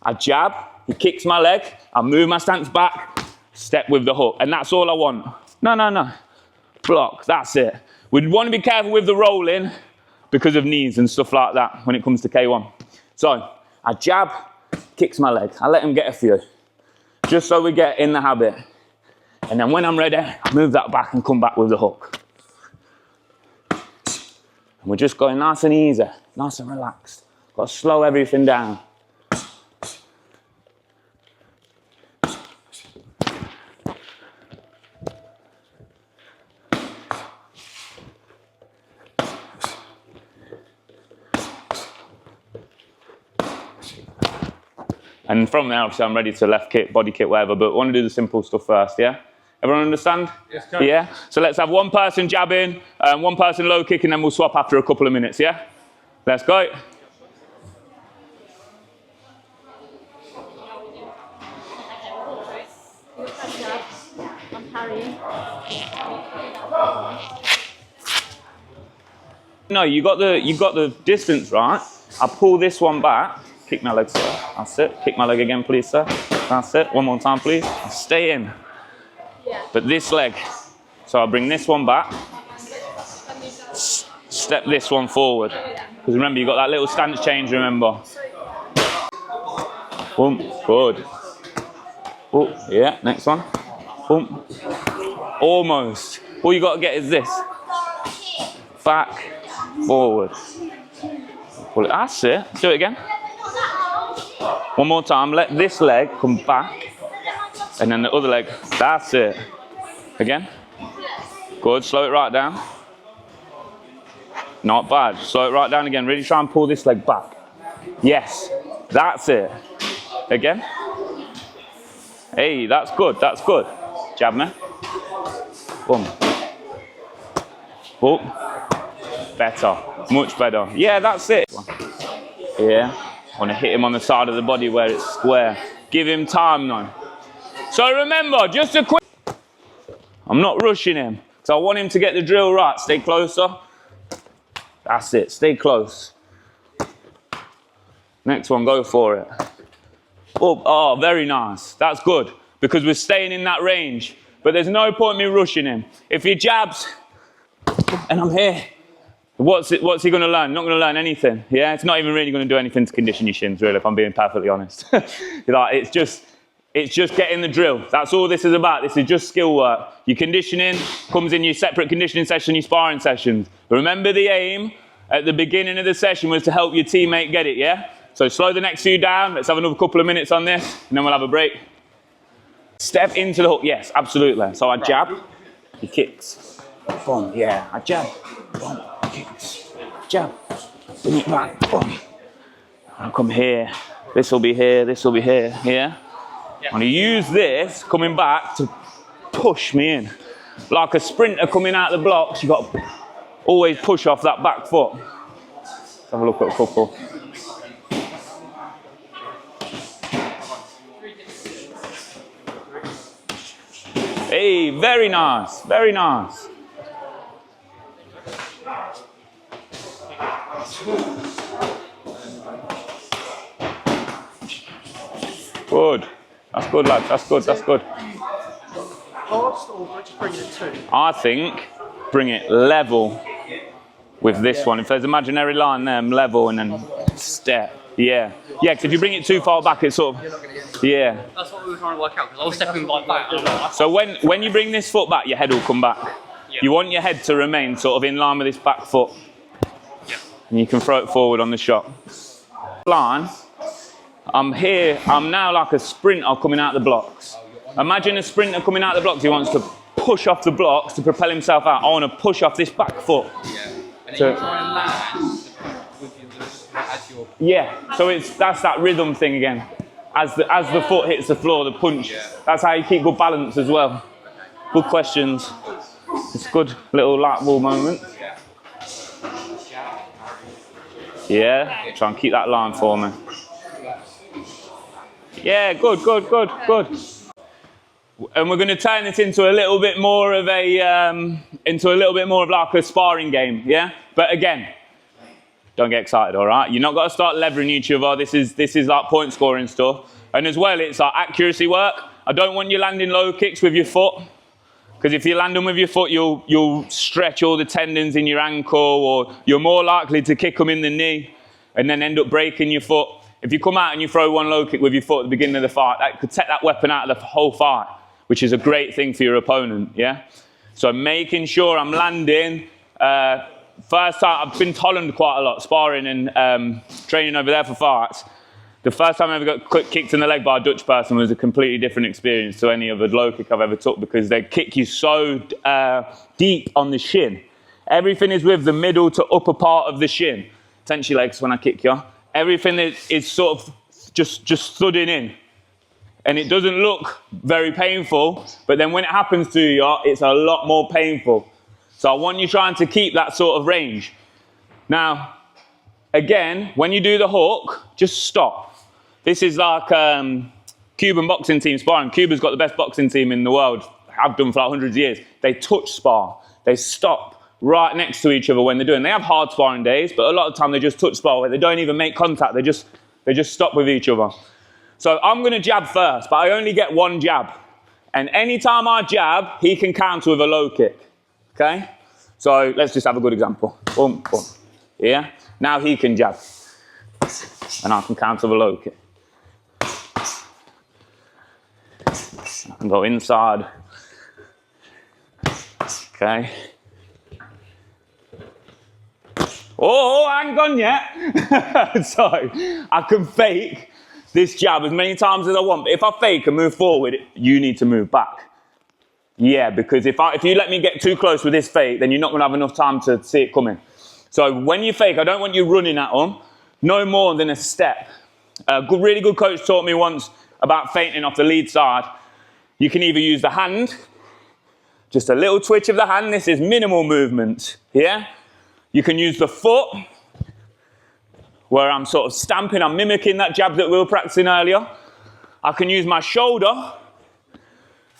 I jab, he kicks my leg, I move my stance back, step with the hook. And that's all I want. No. Block, that's it. We'd want to be careful with the rolling because of knees and stuff like that when it comes to K1. So, I jab, kicks my leg. I let him get a few, just so we get in the habit. And then when I'm ready, I move that back and come back with the hook. And we're just going nice and easy, nice and relaxed. Got to slow everything down. And from there, obviously, I'm ready to left kick, body kick, whatever, but I want to do the simple stuff first, yeah? Everyone understand? Yes, coach. Yeah? So let's have one person jabbing, one person low kick, and then we'll swap after a couple of minutes, yeah? Let's go. I'm Harry. No, you got the distance, right? I pull this one back. Kick my leg, sir. That's it. Kick my leg again, please, sir. That's it. One more time, please. Stay in. Yeah. But this leg. So I'll bring this one back. Step this one forward. Because remember, you've got that little stance change, remember. Boom. Good. Oh, yeah. Next one. Boom. Almost. All you got to get is this. Back, forward. Pull it. That's it. Do it again. One more time, let this leg come back, and then the other leg, that's it. Again. Good, slow it right down. Not bad, slow it right down again. Really try and pull this leg back. Yes, that's it. Again. Hey, that's good, that's good. Jab me. Boom. Boom. Better, much better. Yeah, that's it. Yeah. I want to hit him on the side of the body where it's square. Give him time now. So remember, just a quick... I'm not rushing him. So I want him to get the drill right. Stay closer. That's it. Stay close. Next one, go for it. Oh, very nice. That's good. Because we're staying in that range. But there's no point me rushing him. If he jabs, and I'm here, what's he going to learn? Not going to learn anything. Yeah, it's not even really going to do anything to condition your shins, really, if I'm being perfectly honest. Like, it's just getting the drill. That's all this is about. This is just skill work. Your conditioning comes in your separate conditioning session, your sparring sessions. But remember, the aim at the beginning of the session was to help your teammate get it, yeah? So slow the next few down. Let's have another couple of minutes on this, and then we'll have a break. Step into the hook. Yes, absolutely. So I jab, he kicks. Boom, yeah, I jab. Boom, kicks. Jab. Bring it back. Boom. I'll come here. This will be here, this will be here, yeah? I'm going to use this coming back to push me in. Like a sprinter coming out the blocks, you've got to always push off that back foot. Let's have a look at a couple. Hey, very nice, very nice. Good. That's good, lads. That's good, that's good. Fast or just bring it at 2? I think bring it level with this one. If there's an imaginary line there, level and then step. Yeah. Yeah, because if you bring it too far back, it's sort of... Yeah. That's what we were trying to work out, because I was stepping like that. So when you bring this foot back, your head will come back. Yeah. You want your head to remain sort of in line with this back foot. Yeah. And you can throw it forward on the shot. Line. I'm here, I'm now like a sprinter coming out the blocks. Imagine a sprinter coming out the blocks, he wants to push off the blocks to propel himself out. I want to push off this back foot. Yeah. And then you try and land with your, as your... Yeah, so that's that rhythm thing again. as the foot hits the floor, the punch. That's how you keep good balance as well. Good questions. It's a good little light bulb moment. Yeah, try and keep that line for me. Yeah, good. And we're going to turn this into a little bit more of like a sparring game, yeah? But again, don't get excited, all right? You're not got to start leveraging each other. This is like point scoring stuff. And as well, it's like accuracy work. I don't want you landing low kicks with your foot, because if you land them with your foot, you'll stretch all the tendons in your ankle, or you're more likely to kick them in the knee and then end up breaking your foot. If you come out and you throw one low kick with your foot at the beginning of the fight, that could take that weapon out of the whole fight, which is a great thing for your opponent, yeah? So making sure I'm landing. First time, I've been to Holland quite a lot, sparring and training over there for fights. The first time I ever got kicked in the leg by a Dutch person was a completely different experience to any other low kick I've ever took, because they kick you so deep on the shin. Everything is with the middle to upper part of the shin. Tense your legs when I kick you. Everything is sort of just thudding in. And it doesn't look very painful, but then when it happens to you, it's a lot more painful. So I want you trying to keep that sort of range. Now, again, when you do the hook, just stop. This is like Cuban boxing team sparring. Cuba's got the best boxing team in the world. Have done for like hundreds of years. They touch spar. They stop right next to each other when they're doing. They have hard sparring days, but a lot of the time they just touch spar where they don't even make contact. They just stop with each other. So I'm going to jab first, but I only get one jab. And anytime I jab, he can counter with a low kick. Okay? So let's just have a good example. Boom, boom. Yeah? Now he can jab. And I can counter with a low kick. I can go inside. Okay. Oh, I ain't gone yet. So I can fake this jab as many times as I want. But if I fake and move forward, you need to move back. Yeah, because if you let me get too close with this fake, then you're not going to have enough time to see it coming. So when you fake, I don't want you running at them. No more than a step. A really good coach taught me once about feinting off the lead side. You can either use the hand, just a little twitch of the hand. This is minimal movement, yeah? You can use the foot, where I'm sort of stamping, I'm mimicking that jab that we were practicing earlier. I can use my shoulder,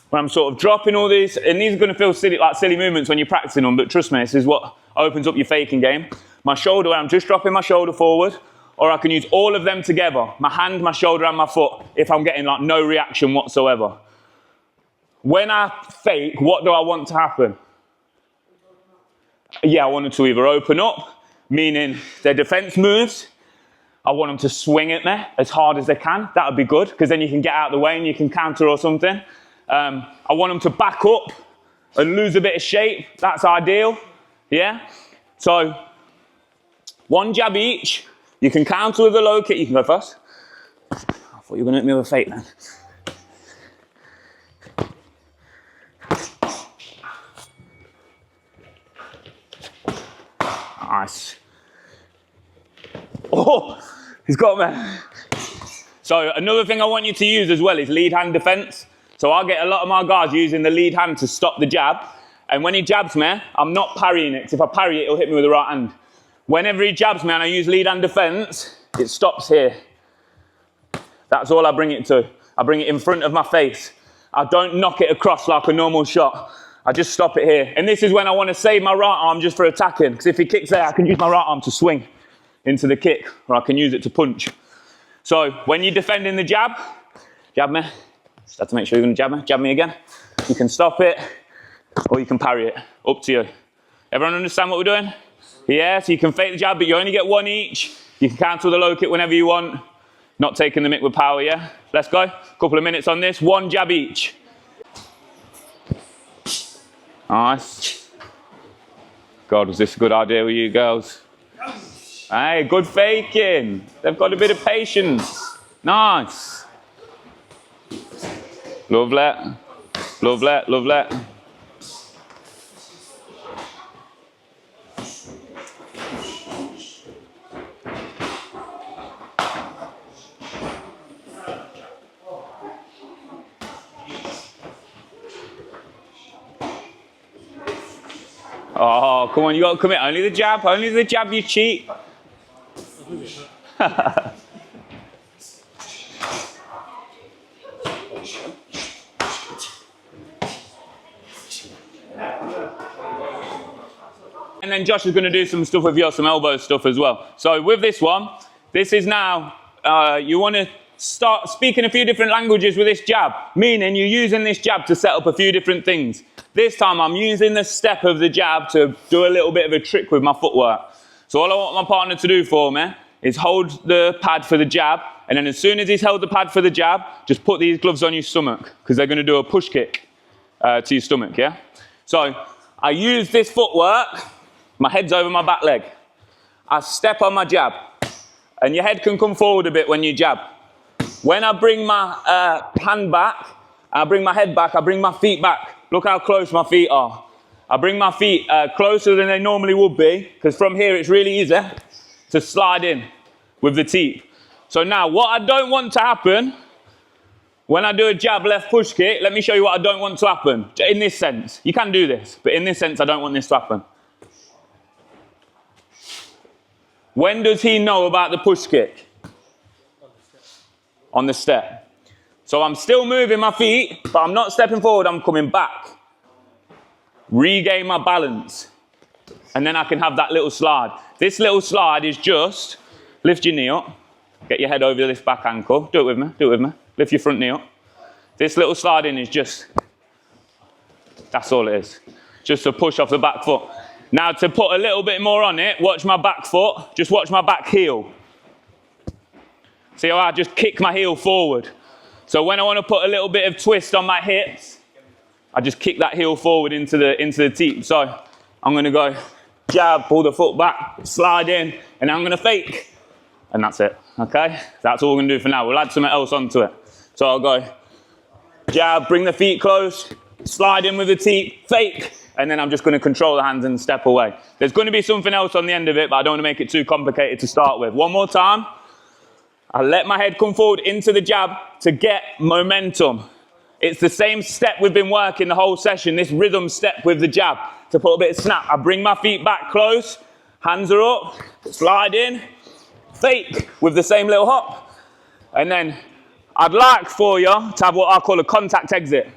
where I'm sort of dropping all these, and these are going to feel silly movements when you're practicing them, but trust me, this is what opens up your faking game. My shoulder, where I'm just dropping my shoulder forward, or I can use all of them together, my hand, my shoulder, and my foot, if I'm getting like no reaction whatsoever. When I fake, what do I want to happen? Yeah, I want them to either open up, meaning their defense moves. I want them to swing at me as hard as they can. That would be good, because then you can get out of the way and you can counter or something. I want them to back up and lose a bit of shape. That's ideal, yeah? So, one jab each. You can counter with a low kick. You can go first. I thought you were going to hit me with a fake then. Nice. Oh, he's got me. So another thing I want you to use as well is lead hand defense. So I get a lot of my guys using the lead hand to stop the jab. And when he jabs me, I'm not parrying it, because if I parry it, he'll hit me with the right hand. Whenever he jabs me and I use lead hand defense, it stops here. That's all I bring it to. I bring it in front of my face. I don't knock it across like a normal shot. I just stop it here. And this is when I want to save my right arm just for attacking. Because if he kicks there, I can use my right arm to swing into the kick, or I can use it to punch. So when you're defending the jab me. Just have to make sure you're going to jab me again. You can stop it, or you can parry it. Up to you. Everyone understand what we're doing? Yeah, so you can fake the jab, but you only get one each. You can counter with a low kick whenever you want. Not taking the mick with power, yeah? Let's go. Couple of minutes on this. One jab each. Nice. God, was this a good idea with you girls? Hey, good faking. They've got a bit of patience. Nice. Lovely. Lovely, lovely. Oh, come on, you got to commit. Only the jab, you cheat. And then Josh is going to do some stuff with some elbow stuff as well. So with this one, this is now, you want to start speaking a few different languages with this jab, meaning you're using this jab to set up a few different things. This time I'm using the step of the jab to do a little bit of a trick with my footwork. So all I want my partner to do for me is hold the pad for the jab, and then as soon as he's held the pad for the jab, just put these gloves on your stomach, because they're going to do a push kick to your stomach, yeah? So I use this footwork, my head's over my back leg. I step on my jab, and your head can come forward a bit when you jab. When I bring my hand back, I bring my head back, I bring my feet back. Look how close my feet are. I bring my feet closer than they normally would be, because from here it's really easy to slide in with the teep. So now what I don't want to happen when I do a jab left push kick, let me show you what I don't want to happen. In this sense, you can do this, but in this sense I don't want this to happen. When does he know about the push kick? On the step. So I'm still moving my feet, but I'm not stepping forward, I'm coming back. Regain my balance. And then I can have that little slide. This little slide is just, lift your knee up, get your head over this back ankle, do it with me, do it with me. Lift your front knee up. This little sliding is just, that's all it is. Just to push off the back foot. Now to put a little bit more on it, watch my back foot, just watch my back heel. See how I just kick my heel forward. So when I want to put a little bit of twist on my hips, I just kick that heel forward into the teep. So I'm going to go jab, pull the foot back, slide in, and I'm going to fake. And that's it, okay? That's all we're going to do for now. We'll add something else onto it. So I'll go jab, bring the feet close, slide in with the teep, fake, and then I'm just going to control the hands and step away. There's going to be something else on the end of it, but I don't want to make it too complicated to start with. One more time. I let my head come forward into the jab to get momentum. It's the same step we've been working the whole session, this rhythm step with the jab, to put a bit of snap. I bring my feet back close, hands are up, slide in, fake with the same little hop. And then I'd like for you to have what I call a contact exit.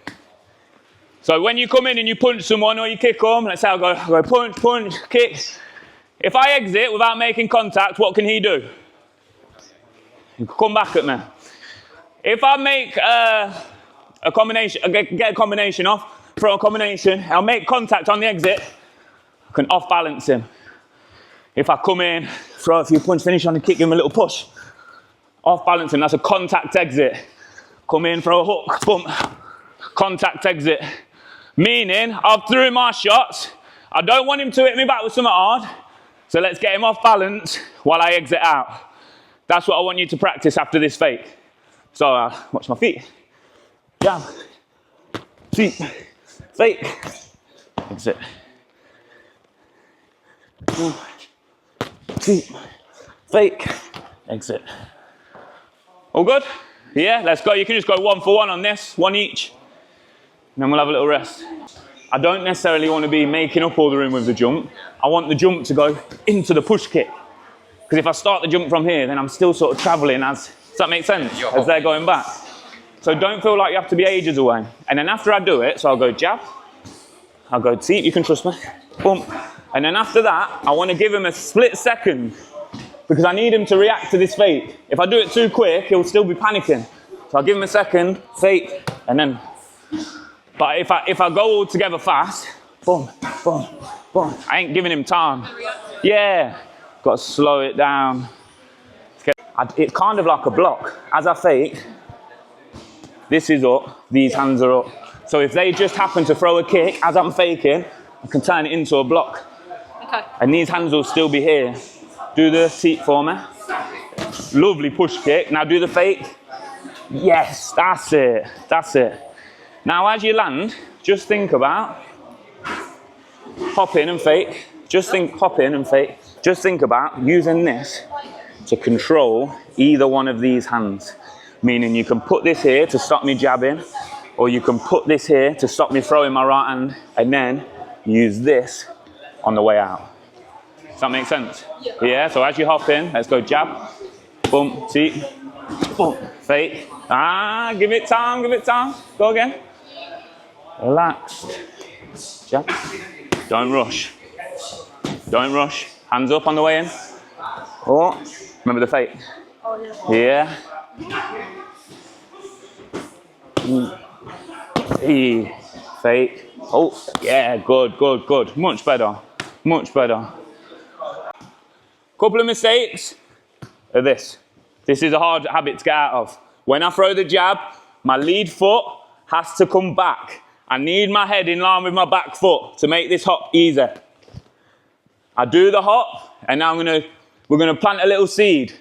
So when you come in and you punch someone or you kick them, let's say I go punch, punch, kick. If I exit without making contact, what can he do? He can come back at me. If I make a combination, get a combination off, throw a combination, I'll make contact on the exit, I can off balance him. If I come in, throw a few punches, finish on the kick, give him a little push, off balance him, that's a contact exit. Come in, throw a hook, boom, contact exit. Meaning, I've threw my shots, I don't want him to hit me back with something hard, so let's get him off balance while I exit out. That's what I want you to practice after this fake. So watch my feet. Jab, feet, fake, exit. Feet, fake, exit. All good? Yeah, let's go. You can just go 1 for 1 on this, 1 each. And then we'll have a little rest. I don't necessarily want to be making up all the room with the jump. I want the jump to go into the push kick. Because if I start the jump from here, then I'm still sort of traveling as, does that make sense? As they're going back. So don't feel like you have to be ages away. And then after I do it, so I'll go jab, I'll go teep, you can trust me, boom. And then after that, I want to give him a split second because I need him to react to this fake. If I do it too quick, he'll still be panicking. So I'll give him a second, fake, and then, but if I go all together fast, boom, boom, boom, I ain't giving him time. Yeah, got to slow it down. It's kind of like a block. As I fake, this is up, these hands are up. So if they just happen to throw a kick as I'm faking, I can turn it into a block. Okay. And these hands will still be here. Do the teep for me. Lovely push kick. Now do the fake. Yes, that's it. That's it. Now as you land, just think about hop in and fake. Just think hop in and fake. Just think about using this to control either one of these hands. Meaning you can put this here to stop me jabbing, or you can put this here to stop me throwing my right hand, and then use this on the way out. Does that make sense? Yeah, so as you hop in, let's go jab, boom, see, boom, fake. Give it time, give it time. Go again. Relaxed. Jab. Don't rush. Don't rush. Hands up on the way in. Oh, remember the fake? Oh, yeah. Yeah. Fake. Oh, yeah, good, good, good. Much better. Much better. Couple of mistakes are this. This is a hard habit to get out of. When I throw the jab, my lead foot has to come back. I need my head in line with my back foot to make this hop easy. I do the hop, and now we're gonna plant a little seed.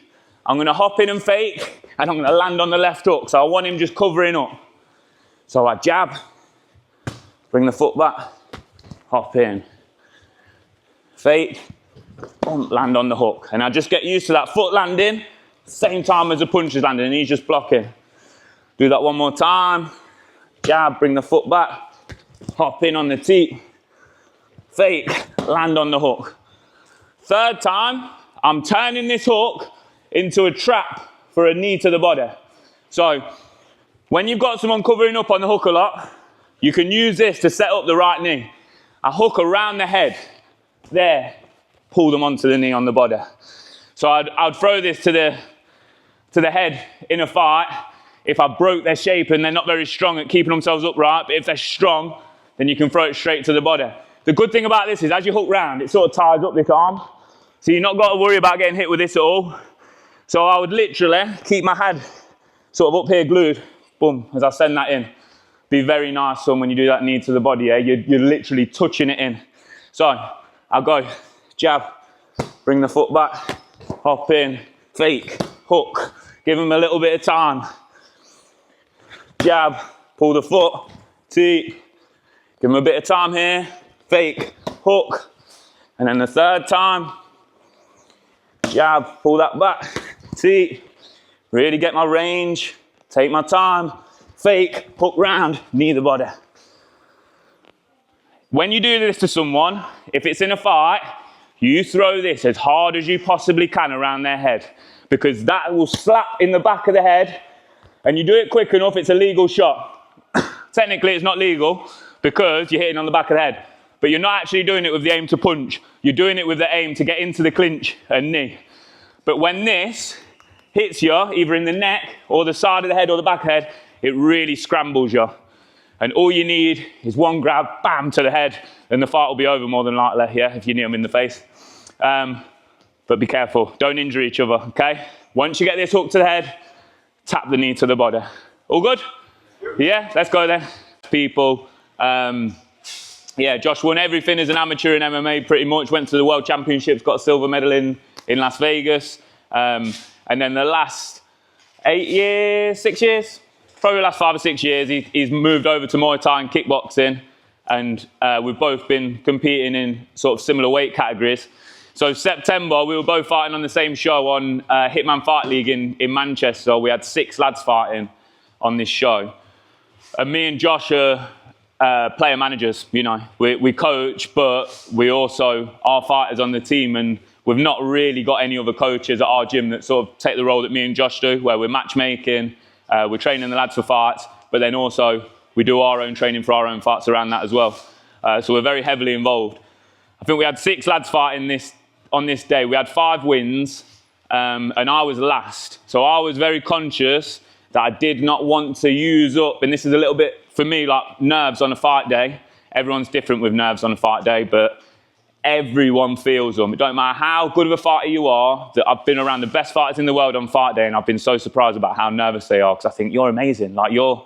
I'm gonna hop in and fake, and I'm gonna land on the left hook. So I want him just covering up. So I jab, bring the foot back, hop in, fake, boom, land on the hook. And I just get used to that foot landing, same time as the punch is landing, and he's just blocking. Do that one more time. Jab, bring the foot back, hop in on the tee, fake, land on the hook. Third time, I'm turning this hook into a trap for a knee to the body. So when you've got someone covering up on the hook a lot, you can use this to set up the right knee. I hook around the head, there, pull them onto the knee on the body. So I'd throw this to the head in a fight if I broke their shape and they're not very strong at keeping themselves upright, but if they're strong, then you can throw it straight to the body. The good thing about this is as you hook round, it sort of ties up this arm, so you're not got to worry about getting hit with this at all. So I would literally keep my head sort of up here glued, boom, as I send that in. Be very nice, son, when you do that knee to the body, yeah? You're literally touching it in. So I'll go jab, bring the foot back, hop in, fake, hook, give him a little bit of time. Jab, pull the foot, tee, give him a bit of time here, fake, hook, and then the third time, jab, pull that back, tee, really get my range, take my time, fake, hook round, knee the body. When you do this to someone, if it's in a fight, you throw this as hard as you possibly can around their head, because that will slap in the back of the head, and you do it quick enough, it's a legal shot. Technically, it's not legal because you're hitting on the back of the head, but you're not actually doing it with the aim to punch. You're doing it with the aim to get into the clinch and knee. But when this hits you, either in the neck or the side of the head or the back of the head, it really scrambles you. And all you need is one grab, bam, to the head, and the fight will be over more than likely, yeah, if you knee them in the face. But be careful, don't injure each other, okay? Once you get this hook to the head, tap the knee to the body. All good? Yeah, let's go then. People, yeah, Josh won everything as an amateur in MMA pretty much, went to the World Championships, got a silver medal in Las Vegas. And then the last 6 years, probably the last 5 or 6 years, he's moved over to Muay Thai and kickboxing. And we've both been competing in sort of similar weight categories. So September, we were both fighting on the same show on Hitman Fight League in Manchester. We had 6 lads fighting on this show. And me and Josh are player managers, you know. We coach, but we also are fighters on the team. And we've not really got any other coaches at our gym that sort of take the role that me and Josh do, where we're matchmaking, we're training the lads for fights, but then also we do our own training for our own fights around that as well. So we're very heavily involved. I think we had 6 lads fighting on this day. We had 5 wins, and I was last. So I was very conscious that I did not want to use up, and this is a little bit, for me, like nerves on a fight day. Everyone's different with nerves on a fight day, but everyone feels them. It don't matter how good of a fighter you are, that I've been around the best fighters in the world on fight day, and I've been so surprised about how nervous they are, because I think you're amazing. Like you're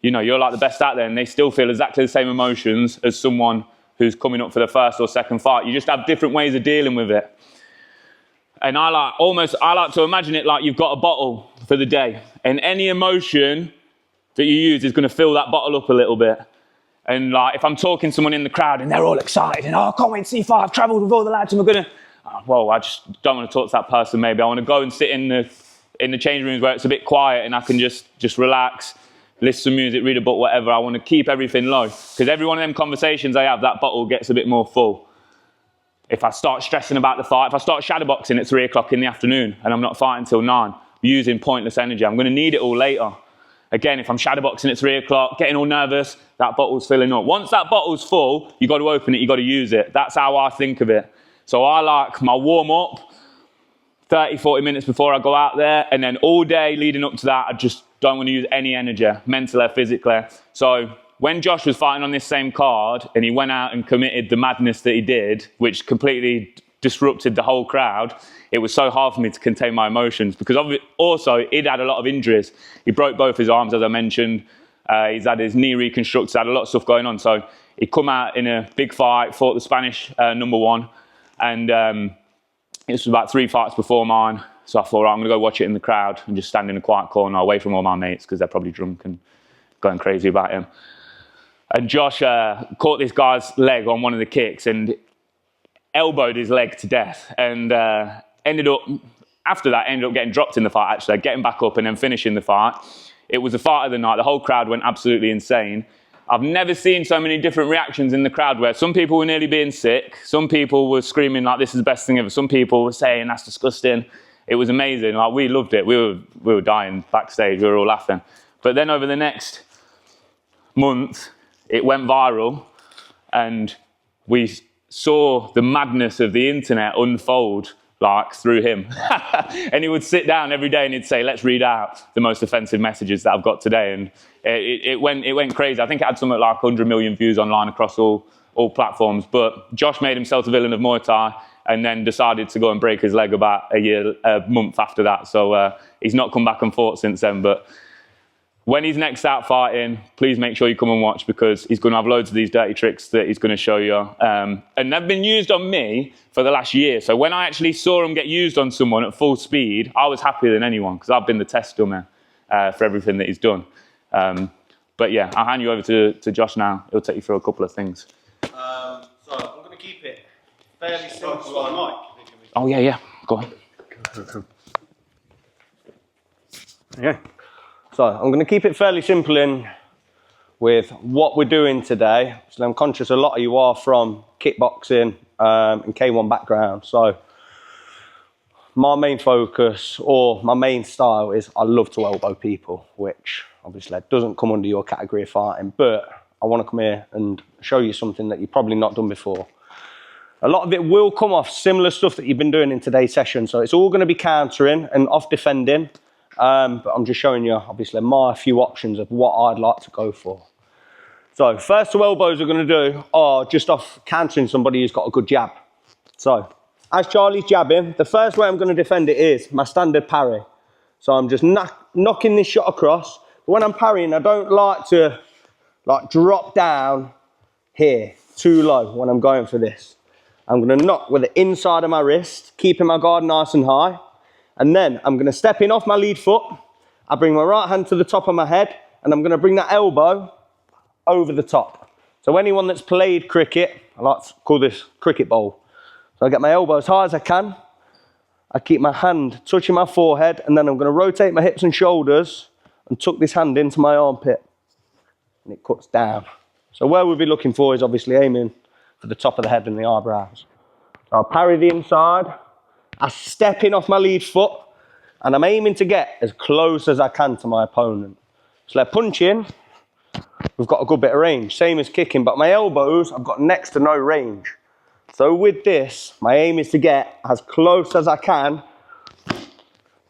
like the best out there, and they still feel exactly the same emotions as someone who's coming up for the first or second fight. You just have different ways of dealing with it. And I like to imagine it like you've got a bottle for the day, and any emotion that you use is going to fill that bottle up a little bit. And like, if I'm talking to someone in the crowd and they're all excited and, oh, I can't wait to see fight, I've travelled with all the lads and we're going to, well, I just don't want to talk to that person maybe. I want to go and sit in the changing rooms where it's a bit quiet and I can just relax, listen to music, read a book, whatever. I want to keep everything low, because every one of them conversations I have, that bottle gets a bit more full. if I start stressing about the fight, if I start shadowboxing at 3 o'clock in the afternoon and I'm not fighting till 9, using pointless energy, I'm going to need it all later. Again, if I'm shadowboxing at 3 o'clock, getting all nervous, that bottle's filling up. Once that bottle's full, you got to open it, you got to use it. That's how I think of it. So I like my warm up 30, 40 minutes before I go out there, and then all day leading up to that, I just don't want to use any energy, mentally, physically. So when Josh was fighting on this same card and he went out and committed the madness that he did, which completely disrupted the whole crowd, it was so hard for me to contain my emotions because also he'd had a lot of injuries. He broke both his arms, as I mentioned. He's had his knee reconstructed, had a lot of stuff going on. So he'd come out in a big fight, fought the Spanish #1, and this was about 3 fights before mine. So I thought, right, I'm going to go watch it in the crowd and just stand in a quiet corner away from all my mates because they're probably drunk and going crazy about him. And Josh caught this guy's leg on one of the kicks and elbowed his leg to death, and ended up getting dropped in the fight, actually, getting back up and then finishing the fight. It was the fight of the night. The whole crowd went absolutely insane. I've never seen so many different reactions in the crowd where some people were nearly being sick, some people were screaming like this is the best thing ever, some people were saying that's disgusting. It was amazing. Like, we loved it. We were dying backstage. We were all laughing. But then over the next month, it went viral, and we saw the madness of the internet unfold like through him. And he would sit down every day and he'd say, let's read out the most offensive messages that I've got today. And it went crazy. I think it had something like 100 million views online across all platforms. But Josh made himself the villain of Muay Thai and then decided to go and break his leg about a month after that. So he's not come back and fought since then. But when he's next out fighting, please make sure you come and watch because he's going to have loads of these dirty tricks that he's going to show you. And they've been used on me for the last year. So when I actually saw him get used on someone at full speed, I was happier than anyone because I've been the test dummy for everything that he's done. But yeah, I'll hand you over to Josh now. He'll take you through a couple of things. So I'm going to keep it fairly simple. Oh, yeah. Go on. Yeah. So I'm going to keep it fairly simple in with what we're doing today. So I'm conscious a lot of you are from kickboxing and K1 background. So my main focus or my main style is I love to elbow people, which obviously doesn't come under your category of fighting, but I want to come here and show you something that you've probably not done before. A lot of it will come off similar stuff that you've been doing in today's session. So it's all going to be countering and off defending. But I'm just showing you, obviously, my few options of what I'd like to go for. So first two elbows we're going to do are just off countering somebody who's got a good jab. So as Charlie's jabbing, the first way I'm going to defend it is my standard parry. So I'm just knocking this shot across. But when I'm parrying, I don't like to drop down here too low when I'm going for this. I'm going to knock with the inside of my wrist, keeping my guard nice and high. And then I'm going to step in off my lead foot. I bring my right hand to the top of my head, and I'm going to bring that elbow over the top. So anyone that's played cricket, I like to call this cricket bowl. So I get my elbow as high as I can. I keep my hand touching my forehead, and then I'm going to rotate my hips and shoulders and tuck this hand into my armpit. And it cuts down. So where we'll be looking for is obviously aiming for the top of the head and the eyebrows. So I'll parry the inside. I step in off my lead foot, and I'm aiming to get as close as I can to my opponent. So like punching, we've got a good bit of range, same as kicking, but my elbows, I've got next to no range. So with this, my aim is to get as close as I can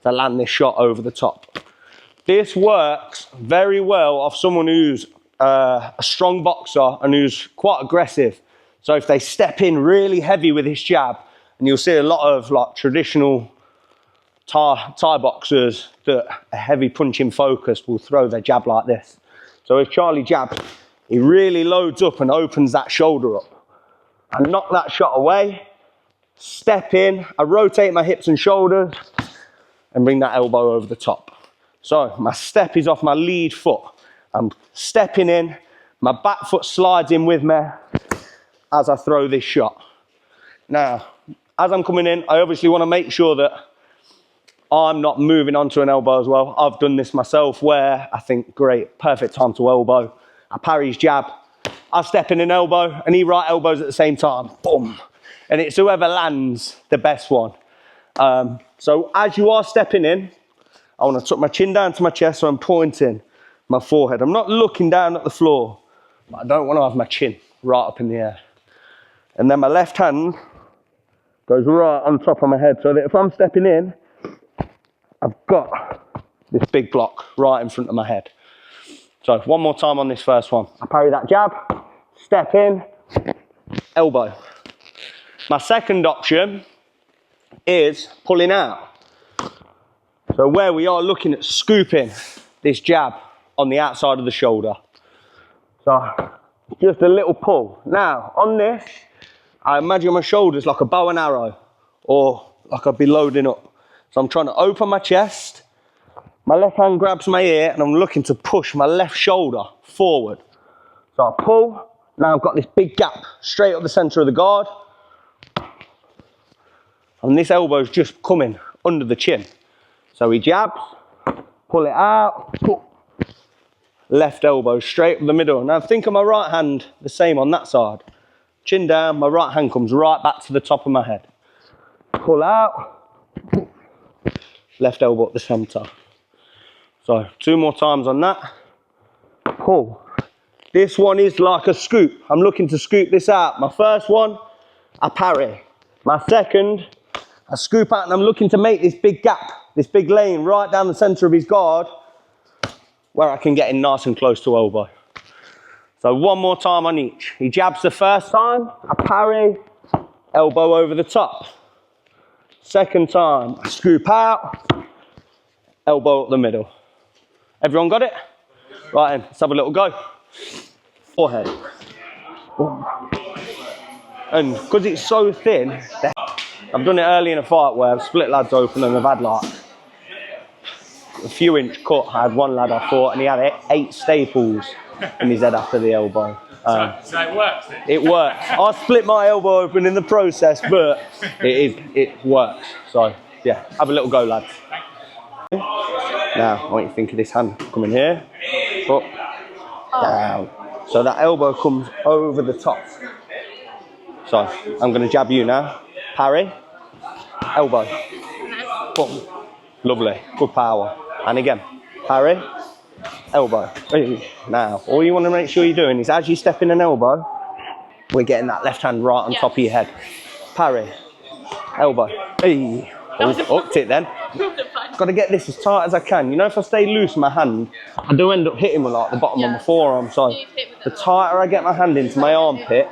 to land this shot over the top. This works very well off someone who's a strong boxer and who's quite aggressive. So if they step in really heavy with his jab, and you'll see a lot of traditional Thai boxers that are heavy punching focused will throw their jab like this. So if Charlie jabs, he really loads up and opens that shoulder up. I knock that shot away, step in, I rotate my hips and shoulders and bring that elbow over the top. So my step is off my lead foot. I'm stepping in, my back foot slides in with me as I throw this shot. Now, as I'm coming in, I obviously want to make sure that I'm not moving onto an elbow as well. I've done this myself where I think, great, perfect time to elbow. I parry his jab, I step in an elbow, and he right elbows at the same time. Boom. and it's whoever lands the best one. So as you are stepping in, I want to tuck my chin down to my chest, so I'm pointing my forehead. I'm not looking down at the floor, but I don't want to have my chin right up in the air. And then my left hand goes right on top of my head, so that if I'm stepping in, I've got this big block right in front of my head. So one more time on this first one. I parry that jab, step in, elbow. My second option is pulling out. So where we are looking at scooping this jab on the outside of the shoulder. So just a little pull. Now on this, I imagine my shoulders like a bow and arrow, or like I'd be loading up. So I'm trying to open my chest, my left hand grabs my ear, and I'm looking to push my left shoulder forward. So I pull, now I've got this big gap straight up the centre of the guard. And this elbow's just coming under the chin. So he jabs, pull it out, left elbow straight up the middle. Now think of my right hand the same on that side. Chin down, my right hand comes right back to the top of my head. Pull out, left elbow at the centre. So 2 more times on that. Pull. This one is like a scoop. I'm looking to scoop this out. My first one, I parry. My second, I scoop out, and I'm looking to make this big gap, this big lane right down the centre of his guard, where I can get in nice and close to elbow. So 1 more time on each. He jabs the first time, I parry, elbow over the top. Second time, I scoop out, elbow up the middle. Everyone got it? Right then, let's have a little go. Forehead. And because it's so thin, I've done it early in a fight where I've split lads open and I've had like a few inch cut. I had one lad I fought and he had 8 staples in his head after the elbow. So it works then? It works. I split my elbow open in the process, but it works. So yeah, have a little go, lads. Now, I want you to think of this hand coming here, up, down. So that elbow comes over the top. So I'm going to jab you now. Parry, elbow, boom. Lovely, good power. And again, parry, elbow. Now, all you want to make sure you're doing is as you step in an elbow, we're getting that left hand right on top of your head. Parry, elbow. Oh, hooked it then. Got to get this as tight as I can. You know, if I stay loose in my hand, I do end up hitting with like the bottom of my forearm. So the tighter I get my hand into my armpit,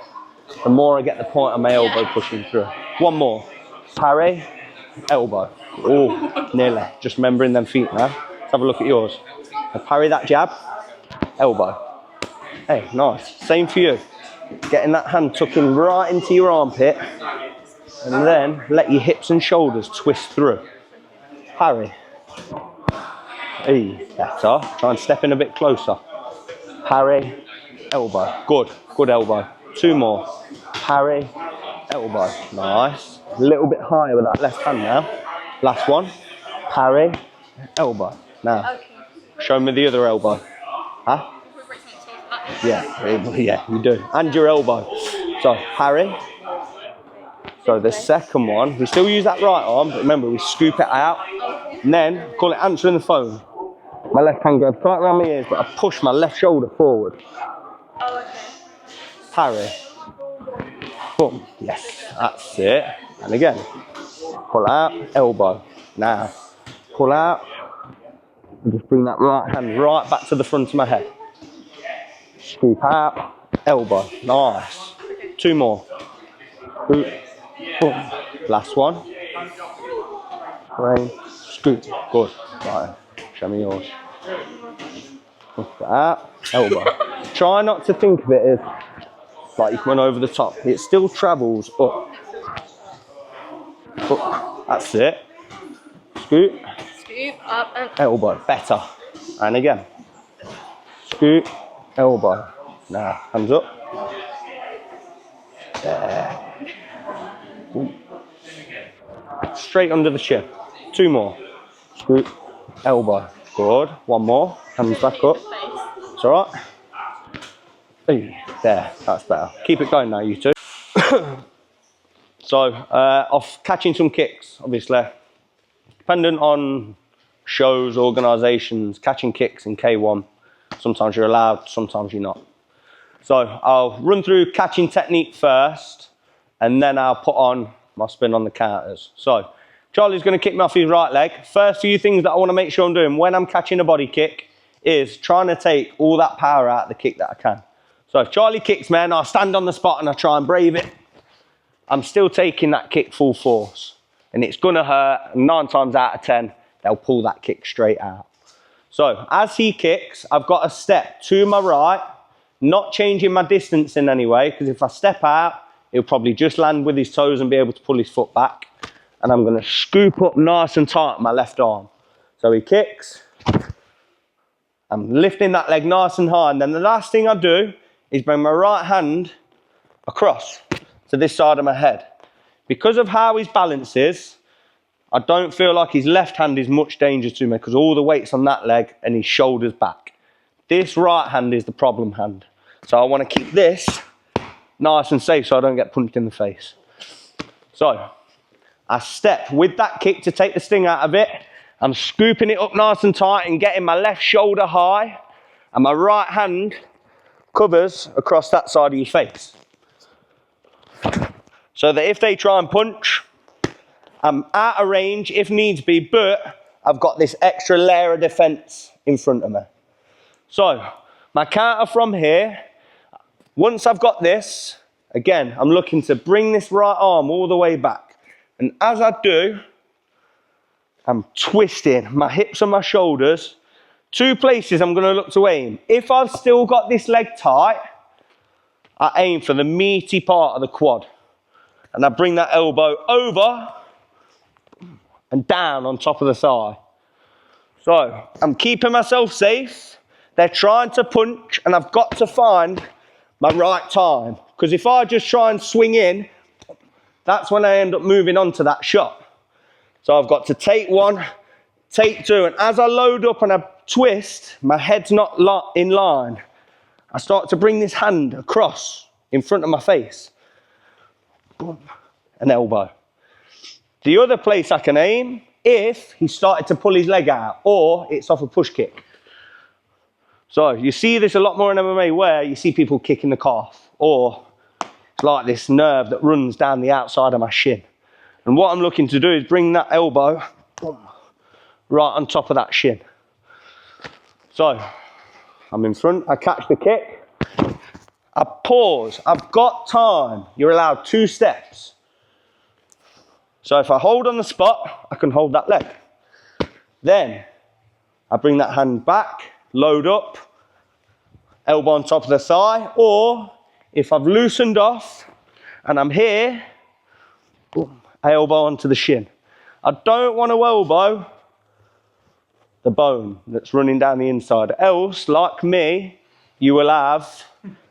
the more I get the point of my elbow pushing through. 1 more. Parry, elbow. Oh, nearly. Just remembering them feet now. Let's have a look at yours. I parry that jab, elbow. Hey, nice. Same for you. Getting that hand tucking right into your armpit, and then let your hips and shoulders twist through. Parry. Hey, better. Try and step in a bit closer. Parry, elbow. Good, good elbow. 2 more. Parry, elbow. Nice. A little bit higher with that left hand now. Last one. Parry, elbow. Now, show me the other elbow. Huh? Yeah, you do. And your elbow. So, parry. So the second one, we still use that right arm, but remember we scoop it out, and then call it answering the phone. My left hand grabs right around my ears, but I push my left shoulder forward. Oh, okay. Parry. Boom. Yes, that's it. And again, pull out, elbow. Now, pull out, and just bring that right hand right back to the front of my head. Scoop out, elbow. Nice. 2 more. Scoop. Boom. Last one. Rain. Scoop. Good. Right. Show me yours. Push that out. Elbow. Try not to think of it as like you're coming over the top. It still travels up. Up. That's it. Scoop. Scoop up and Elbow. Better. And again. Scoop. Elbow. Now, hands up. There. Ooh. Straight under the chin. 2 more. Scoop. Elbow. Good. 1 more. Hands back up. It's all right. Hey, there. That's better. Keep it going now, you two. So, off catching some kicks, obviously. Dependent on shows, organisations, catching kicks in K1. Sometimes you're allowed, sometimes you're not. So, I'll run through catching technique first, and then I'll put on my spin on the counters. So, Charlie's going to kick me off his right leg. First few things that I want to make sure I'm doing when I'm catching a body kick is trying to take all that power out of the kick that I can. So if Charlie kicks me and I stand on the spot and I try and brave it, I'm still taking that kick full force. And it's going to hurt, and 9 times out of 10, they'll pull that kick straight out. So as he kicks, I've got to step to my right, not changing my distance in any way, because if I step out, he'll probably just land with his toes and be able to pull his foot back. And I'm going to scoop up nice and tight with my left arm. So he kicks. I'm lifting that leg nice and high. And then the last thing I do is bring my right hand across to this side of my head. Because of how his balance is, I don't feel like his left hand is much danger to me because all the weight's on that leg and his shoulder's back. This right hand is the problem hand. So I want to keep this nice and safe so I don't get punched in the face. So I step with that kick to take the sting out of it. I'm scooping it up nice and tight and getting my left shoulder high, and my right hand covers across that side of your face. So that if they try and punch, I'm out of range if needs be, but I've got this extra layer of defense in front of me. So my counter from here, once I've got this, again, I'm looking to bring this right arm all the way back. And as I do, I'm twisting my hips and my shoulders. 2 places I'm going to look to aim. If I've still got this leg tight, I aim for the meaty part of the quad. And I bring that elbow over and down on top of the thigh. So I'm keeping myself safe. They're trying to punch and I've got to find my right time. Because if I just try and swing in, that's when I end up moving on to that shot. So I've got to take 1, take 2, and as I load up and I twist, my head's not in line. I start to bring this hand across in front of my face. Boom, an elbow. The other place I can aim, if he started to pull his leg out, or it's off a push kick. So you see this a lot more in MMA where you see people kicking the calf, or it's like this nerve that runs down the outside of my shin. And what I'm looking to do is bring that elbow boom, right on top of that shin. So I'm in front, I catch the kick, I pause, I've got time. You're allowed 2 steps. So if I hold on the spot, I can hold that leg. Then I bring that hand back, load up, elbow on top of the thigh, or if I've loosened off and I'm here, boom, elbow onto the shin. I don't want to elbow the bone that's running down the inside. Else, like me, you will have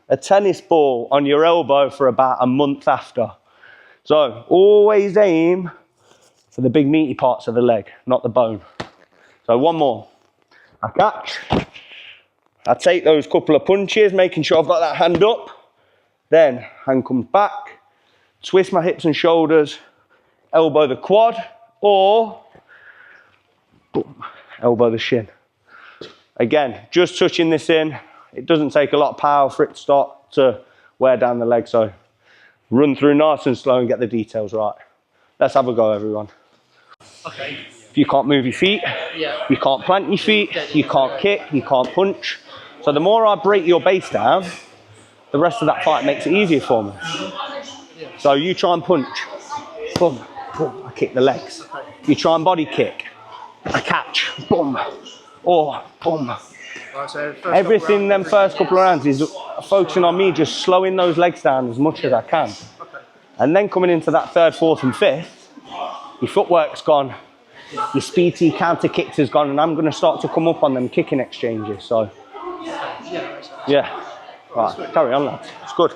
a tennis ball on your elbow for about a month after. So always aim for the big meaty parts of the leg, not the bone. So 1 more. I catch. I take those couple of punches, making sure I've got that hand up. Then hand comes back, twist my hips and shoulders, elbow the quad, or boom, elbow the shin. Again, just touching this in. It doesn't take a lot of power for it to start to wear down the leg, so run through nice and slow and get the details right. Let's have a go, everyone. Okay. If you can't move your feet, you can't plant your feet, you can't kick, you can't punch. So the more I break your base down, the rest of that fight makes it easier for me. So you try and punch, boom, boom, I kick the legs. You try and body kick, I catch, boom, or boom. Everything them first couple of rounds is focusing on me just slowing those legs down as much as I can. And then coming into that 3rd, 4th and 5th, your footwork's gone, your speedy counter kicks has gone, and I'm going to start to come up on them kicking exchanges. So, yeah. Right, carry on, lads. It's good.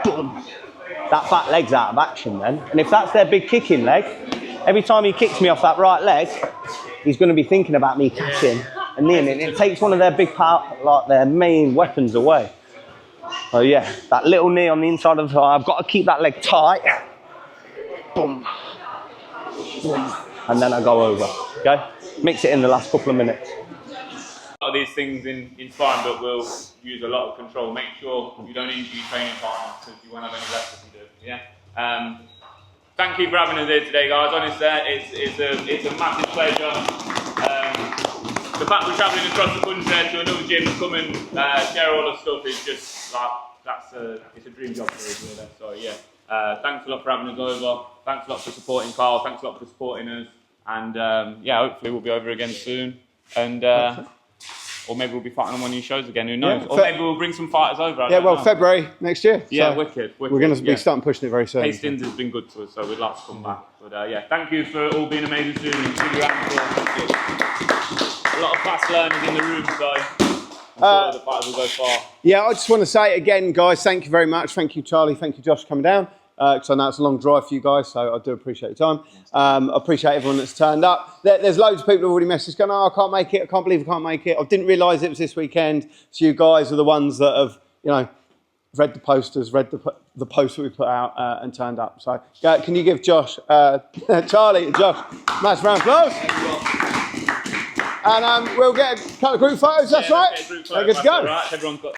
Boom. That back leg's out of action then. And if that's their big kicking leg, every time he kicks me off that right leg, he's going to be thinking about me catching and kneeing. It takes one of their big power, like their main weapons away. So yeah, that little knee on the inside of the thigh. I've got to keep that leg tight. Boom. Boom. And then I go over, okay? Mix it in the last couple of minutes. A lot of these things in sparring, but we'll use a lot of control. Make sure you don't injure your training partner because you won't have any left if you do. Yeah. Thank you for having us here today, guys. Honestly, it's a massive pleasure. The fact we're travelling across the country to another gym to come and share all the stuff is just like it's a dream job for us, really. So yeah, thanks a lot for having us over. Thanks a lot for supporting Carl. Thanks a lot for supporting us. And yeah, hopefully we'll be over again soon. And or maybe we'll be fighting on one of your shows again. Who knows? Yeah, or maybe we'll bring some fighters over. I Yeah, don't well, know. February next year. Yeah, so wicked. We're going to be yeah. starting pushing it very soon. Hastings has been good to us, so we'd like to come back. But yeah, thank you for all being amazing students. Give you a round of applause. A lot of fast learners in the room, so I'm sure the fighters will go far. Yeah, I just want to say again, guys, thank you very much. Thank you, Charlie. Thank you, Josh, for coming down. Because I know it's a long drive for you guys, so I do appreciate your time. I appreciate everyone that's turned up. There's loads of people who already messaged going, oh, I can't make it. I can't believe I can't make it. I didn't realise it was this weekend. So you guys are the ones that have, you know, read the posters, read the post that we put out and turned up. So can you give Josh, Charlie and Josh, nice round of applause? And we'll get a couple of group photos, that's right? Group We're good to go. Right. Everyone's got